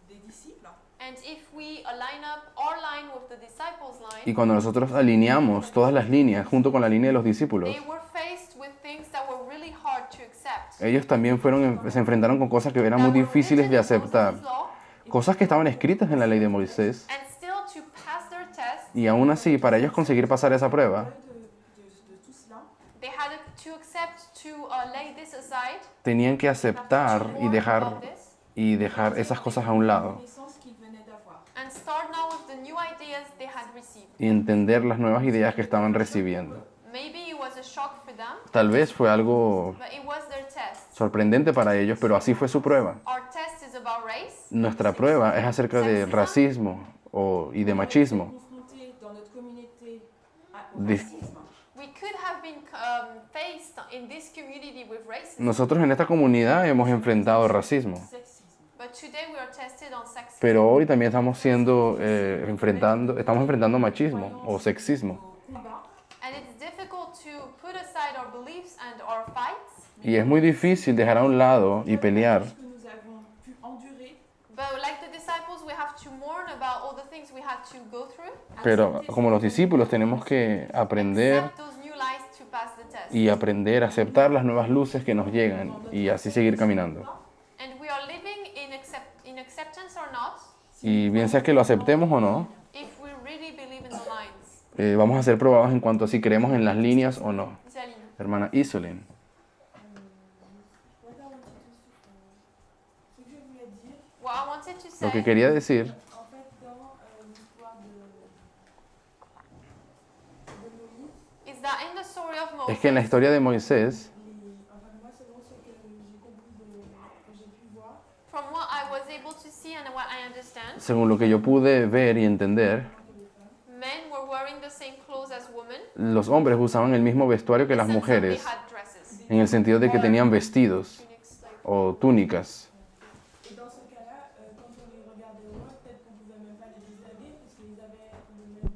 des disciples, and if we align up our line with the disciples' y line, cuando nosotros alineamos todas las líneas junto con la línea de los discípulos, they were faced with things that were really hard to accept. ellos también se enfrentaron con cosas que eran muy difíciles de aceptar. Cosas que estaban escritas en la ley de Moisés. And still to pass their test, Y aún así, para ellos conseguir pasar esa prueba, de tout cela, they had to accept to lay this aside, tenían que aceptar to y learn dejar, about this, esas cosas a un lado connaissance qu'ils venaient d'avoir. and start now with the new ideas they had received. y entender las nuevas ideas que estaban recibiendo. Maybe it was a shock for them, Tal vez fue algo but it was their test. sorprendente para ellos, pero así fue su prueba. Our test is about race, Nuestra prueba es acerca de racismo y de machismo. Confrontés dans notre communauté au Dis- racisme, we could have been faced in this community with racism, Nosotros en esta comunidad hemos enfrentado racismo, sexisme. but today we are tested on sexism. pero hoy también estamos enfrentando machismo o sexismo. Au combat, And it's difficult to put aside our beliefs and our fights, Y es muy difícil dejar a un lado y pelear, que nous avons pu endurer, but like the disciples, we have to mourn about all the things we had to go through, pero como los discípulos tenemos que aprender accept those new lies to pass the test. y aprender a aceptar las nuevas luces que nos llegan y así seguir caminando. And we are living in acceptance or not, Y bien sea que lo aceptemos o no, if we really believe in the lines. vamos a ser probados en cuanto a si creemos en las líneas o no. Zaline. Hermana Isolin, ce que je voulais dire, What I wanted to lo que say quería decir en fait, dans l'histoire de Moïse, is that in the story of es Moses, que en la historia de Moisés, enfin moi selon ce que j'ai compris, que j'ai pu voir, from what I was able to see and what I understand, según lo que yo pude ver y entender, men were wearing the same clothes as women, los hombres usaban el mismo vestuario que las except that they mujeres, had dresses, en el sentido de que tenían vestidos tunics, like. o túnicas. et dans ce cas-là, quand on les regardait au loin, peut-être qu'on ne pouvait même pas les distinguer parce qu'ils avaient le même...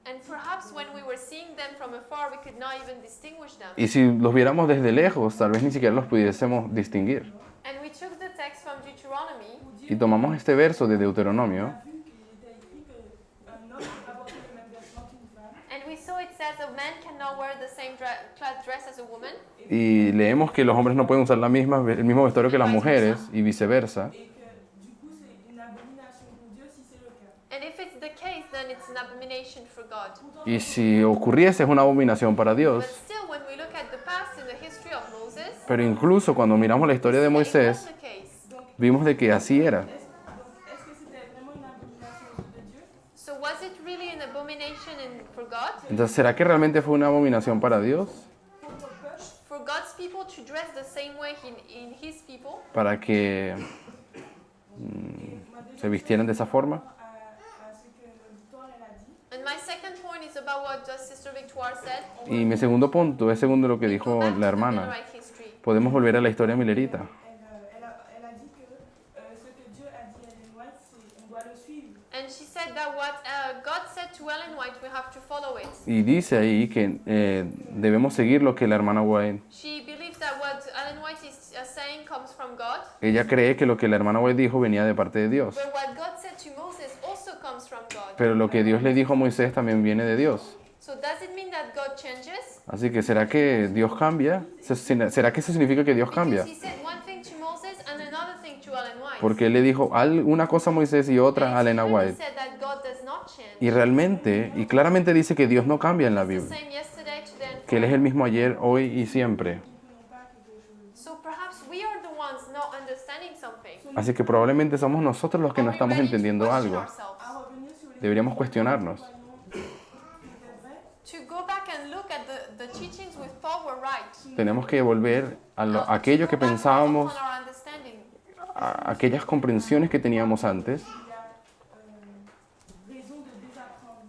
And perhaps when we were seeing them from afar, we could not even distinguish them. Y si los viéramos desde lejos, tal vez ni siquiera los pudiésemos distinguir. And we took the text from Deuteronomy, Y tomamos este verso de Deuteronomio vu qu'il était écrit qu'un homme ne peut pas porter les mêmes vêtements qu'une femme, and we saw it says a man cannot wear the same dress as a woman, y leemos que los hombres no pueden usar el mismo vestuario que las mujeres y viceversa. et que du coup c'est une abomination pour Dieu si c'est le cas. and if it's the case, then it's an abomination for God. Y si ocurriese es una abominación para But Dios. still, when we look at the past in the history of Moses, Pero incluso cuando miramos la historia de it was Moisés, the case. vimos de que así era. Donc est-ce que c'était vraiment une abomination aux yeux de Dieu? So was it really an abomination for God? Entonces, ¿será que realmente fue una abominación para Dios? For God's people to dress the same way in His people? Para que se vistieran de esa forma. À ce que Victoire elle a dit, And my second point is about what just Sister Victoire said. Y mi segundo punto es segundo lo que dijo Go back to la the hermana. Millerite history. Podemos volver a la historia milerita. elle que ce que Dieu a dit à Ellen White, on doit le suivre. And she said that what God said to Ellen White, we have to follow it. Y dice ahí que debemos seguir lo que la hermana White. She believes that what Ellen White is saying comes from God, Ella cree que lo que la hermana White dijo venía de parte de Dios. but what God said to Moses also comes from God. Pero lo que Dios le dijo a Moisés también viene de Dios. So does it mean that God changes? Así que ¿será que Dios cambia? ¿Será que eso significa que Dios cambia? Because he said one thing to Moses and another thing to Ellen White. Porque él le dijo una cosa a Moisés y otra a Elena He White. said that God does not change. Y realmente, y claramente dice que Dios no cambia en la The Biblia. same yesterday, today, and Que Él es el mismo ayer, hoy y siempre. so perhaps we are the ones not understanding something. Así que probablemente somos nosotros los que no Are we estamos ready to entendiendo question algo. ourselves? À revenir sur les Deberíamos cuestionarnos. qui étaient vrais, To go back and look at the teachings with Paul were right. Tenemos que volver a aquello que Go back pensábamos, upon our understanding. a aquellas comprensiones que teníamos antes. il y a raison de désapprendre.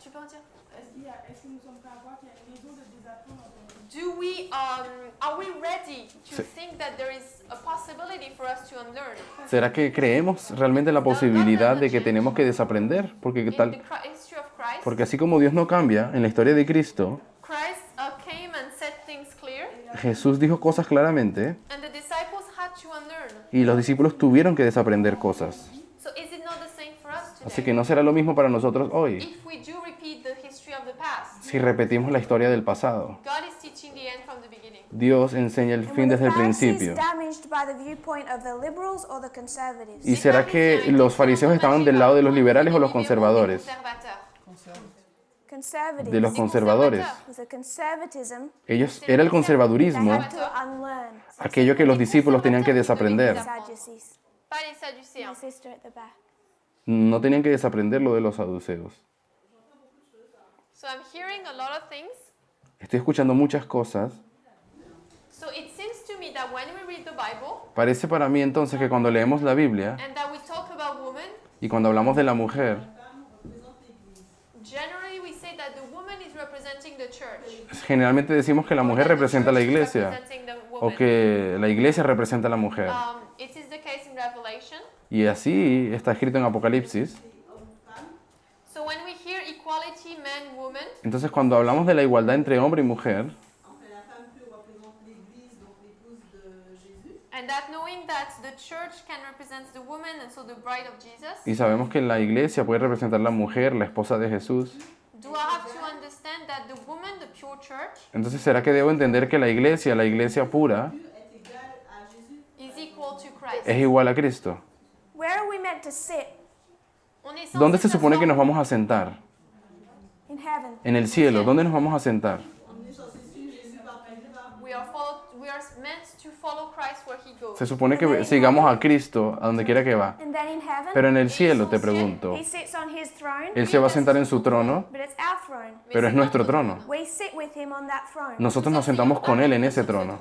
Tu peux en dire? Est-ce que nous sommes prêts à voir qu'il y a une raison de désapprendre encore? Are we ready to Sí. think that there is a possibility for us to unlearn? ¿Será que creemos realmente la posibilidad de que tenemos que desaprender? Porque, In the history of Christ, porque así como Dios no cambia, en la historia de Cristo, Christ came and set things clear, Jesús dijo cosas claramente and the disciples had to unlearn. y los discípulos tuvieron que desaprender cosas. So is it not the same for us Así today? que no será lo mismo para nosotros hoy If we do repeat the history of the past, si repetimos la historia del pasado. God is teaching the end from the beginning. Dios enseña el And fin were desde the el Pharisees principio. damaged by the viewpoint of the liberals or the conservatives? ¿Y será que los fariseos estaban del lado de los liberales o los conservadores? Conservatives. De los conservadores. With the conservatism, Era el they conservadurismo, had to unlearn. aquello que los discípulos tenían que desaprender. Sadducees. Pas les My Sadducéens. sister at the back. No tenían que desaprender lo de los saduceos. So I'm hearing a lot of things. Estoy escuchando muchas cosas. So it seems to me that when we read the Bible Parece para mí entonces que cuando leemos la Biblia and that we talk about women, y cuando hablamos de la mujer, generally we say that the woman is representing the church. generalmente decimos que la mujer representa a la iglesia Representing the o woman. que la iglesia representa a la mujer. It is the case in Revelation. Y así está escrito en Apocalipsis. So when we hear equality, men, woman, Entonces cuando hablamos de la igualdad entre hombre y mujer, Enfin, la femme pure représente l'Église, donc l'épouse de Jésus. and that knowing that the church can represent the woman and so the bride of Jesus, y sabemos que la iglesia puede representar a la mujer, la esposa de Jesús, do I have to understand that the woman, the pure church, entonces ¿será que debo entender que la iglesia pura, Est égale à Jésus. is equal to Christ? es igual a Cristo? Where are we meant to sit? On est censé ¿Dónde se supone que nos s'asseoir vamos a sentar? In heaven. En el cielo. ¿Dónde nos vamos a sentar? On est censé suivre Jésus partout où il va. we are meant to follow Christ where he goes. Se supone que sigamos a Cristo a donde quiera que va. And then in heaven, Pero en el cielo, te pregunto, he sits on his throne, Él se va a sentar en su trono, but it's our throne. pero es nuestro trono. We sit with him on that throne. Nosotros nos sentamos con Él en ese trono.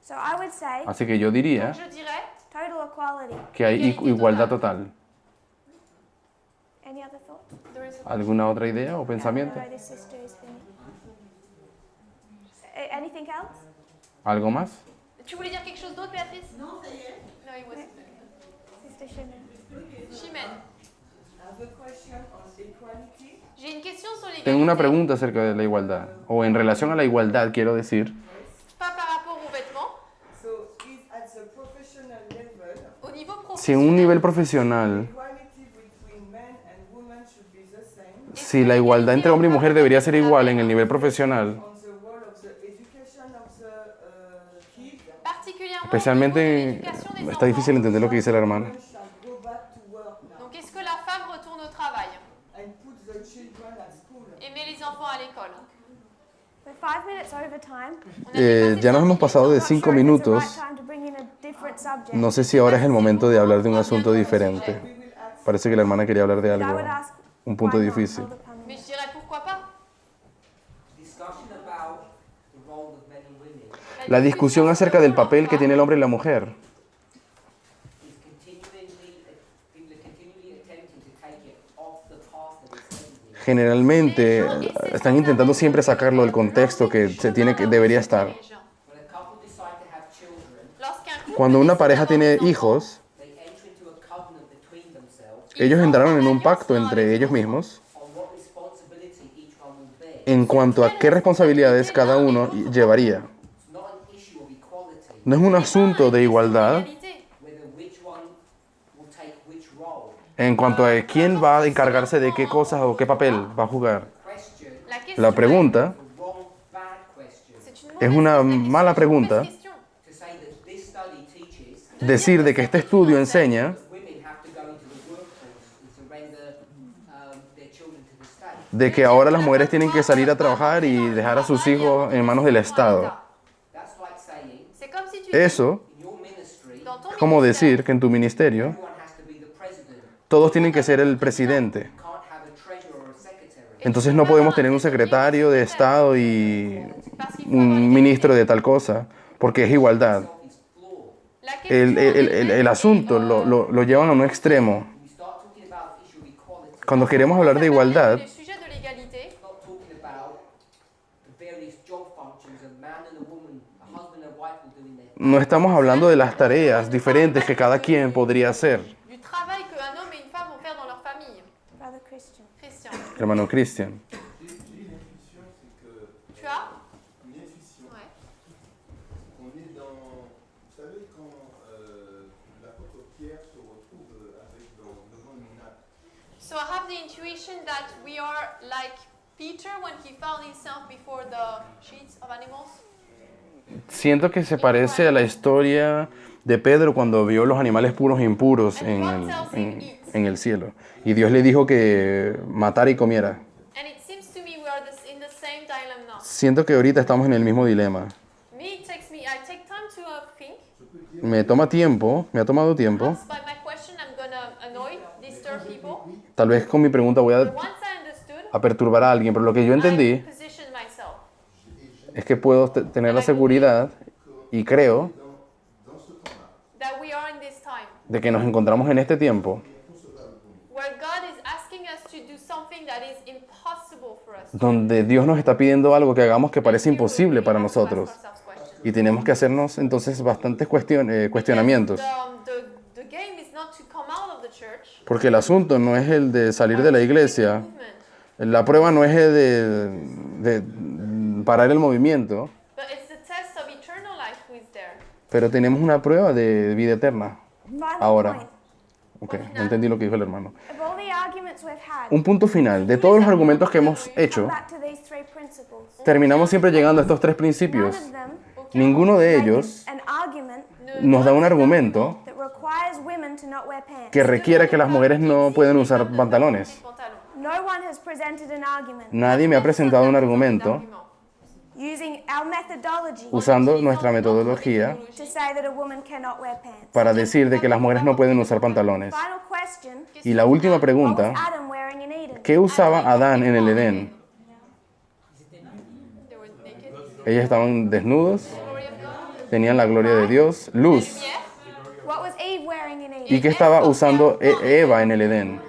So I would say Así que yo diría Je dirais, total equality. que hay igualdad total. Any other thoughts? there is a- ¿Alguna otra idea o pensamiento? Although this sister is finished. Anything else? ¿Algo más? Tu voulais dire quelque chose d'autre, Béatrice? Non, ça y est. No, it was Sister Shimon. Chimène. I have a question on equality. J'ai une question sur l'égalité. Tengo una pregunta acerca de la igualdad, o en relación a la igualdad, quiero decir. Pas par rapport aux vêtements. So, is at the professional level, Au niveau Si en un professionnel, nivel profesional, equality between men and women should be the same. si la igualdad entre hombre y mujer debería ser igual en el nivel profesional, On the role of the education of the kids, particulièrement especialmente, au niveau de l'éducation des está enfants. difícil entender lo que dice la hermana. women shall go back to work now Donc, est-ce que la femme retourne au travail and put the children at school. et met les enfants à l'école? We're 5 minutes over time. On a dépassé Ya nos hemos pasado de I'm not 5 sure if it's the minutos. right time to bring in a different subject. No sé si ahora es el momento de hablar de un asunto diferente. We will ask Parece que la hermana quería hablar de But I algo, would ask, un punto why not? difícil. Hold the panel. Mais je dirais pourquoi pas. Discussion about the role of men and women La discusión acerca del papel que tiene el hombre y la mujer is people are continually attempting to take it off the path that it's headed in. generalmente están intentando siempre sacarlo del contexto que debería estar. But a couple decide to have children, Lorsqu'un couple Cuando una décide pareja d'avoir tiene des enfants, hijos, they enter into a covenant between themselves ellos entraron en un pacto entre ellos mismos on what responsibility each one will bear. en cuanto a qué responsabilidades cada uno llevaría. It's not an issue of equality, No es un asunto de igualdad égalité. whether which one will take which role. en cuanto a quién va a encargarse de qué cosas o qué papel va a jugar. Question, La question La pregunta the wrong, bad question. c'est une es mauvaise una question. La question, mala c'est une pregunta. mauvaise question. To say that this study teaches Decir de que este estudio enseña that women have to go into the workforce and surrender their children to the state. de que ahora las mujeres tienen que salir a trabajar y dejar a sus hijos en manos del Estado. That's like saying, C'est comme si tu Eso in your ministry, dans ton es como ministère, decir que en tu ministerio everyone has to be the president. todos tienen que ser el presidente. You can't have a treasurer or a secretary. Entonces no podemos tener un secretario de Estado y un ministro de tal cosa, porque es igualdad. It's flawed. la question El asunto lo llevan a un extremo. When you start talking about the issue of equality, Cuando queremos hablar de igualdad, le sujet de l'égalité, it's not talking about the various job functions a man and a woman, a husband and a wife will do in their no estamos hablando de las tareas diferentes que cada quien podría hacer. du travail qu'un homme et une femme vont faire dans leur famille. Brother Christian. Christian, Hermano Cristian, J'ai une intuition, c'est que tu as une intuition. Ouais. On est dans, vous savez quand l'apôtre Pierre se retrouve devant une nappe. So I have the intuition that we are like Peter when he found himself before the sheets of animals. siento que se parece a la historia de Pedro cuando vio los animales puros e impuros en el cielo. Y Dios le dijo que matara y comiera. And it seems to me we are in the same dilemma. Siento que ahorita estamos en el mismo dilema. I take time to think. Me toma tiempo, me ha tomado tiempo. Perhaps by my question I'm gonna annoy, disturb people. Tal vez con mi pregunta voy But once I understood, a perturbar a alguien, pero lo que yo I entendí positioned myself. es que puedo tener la seguridad y creo That we are in this time de que nos encontramos en este tiempo where God is asking us to do something that is impossible for us. donde Dios nos está pidiendo algo que hagamos que parece imposible para We have to ask nosotros. ourselves questions. Y tenemos que hacernos entonces bastantes cuestionamientos. The game is not to come out of the church. Porque el asunto no es el de salir de la iglesia, Movement. la prueba no es el de parar el movimiento, But it's the test of eternal life who is there. pero tenemos una prueba de vida eterna. Final Ahora. point. Ok, no entendí lo que dijo el hermano. Of all the arguments we've had, Un punto final. De todos los argumentos que hemos hecho, come back to these three principles. terminamos siempre llegando a estos tres None principios. of them Ninguno de ellos an argument nos da un argumento that requires women to not wear pants. que requiera que las mujeres no pueden usar pantalones. Pantalon. No one has presented an argument Nadie me ha presentado un argumento using our methodology usando nuestra metodología to say that a woman cannot wear pants. para decir de que las mujeres no pueden usar pantalones. Final question, Y la última what was pregunta, Adam wearing in Eden? ¿qué usaba Adán en el Edén? They were naked. Ellos estaban desnudos, Glory of God. tenían la gloria de Dios, luz. What was Eve wearing in Eden? ¿Y qué estaba usando Eva en el Edén?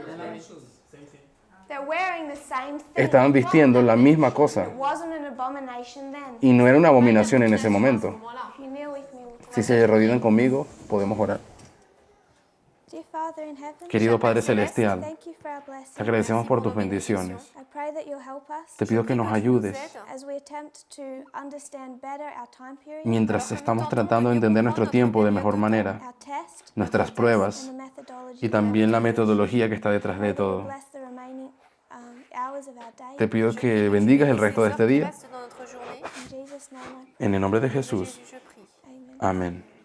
They're wearing the same thing. Estaban vistiendo la misma cosa. It wasn't an abomination then. Y no era una abominación en ese momento. If you kneel with me, we'll Si se arrodillan conmigo, podemos orar. Dear Father in heaven, Querido Padre Celestial, thank you for our blessings. te agradecemos por tus bendiciones. I pray that you'll help us Te pido que nos ayudes as we attempt to understand better our time period, mientras estamos tratando de entender nuestro tiempo de mejor manera, our test, nuestras pruebas and the methodology. y también la metodología que está detrás de todo. Bless the remaining hours of our day. Te pido que bendigas el resto de este día. Reste dans notre journée. In Jesus' name I En el nombre de Jesús. Je prie. pray. Amen. Amén.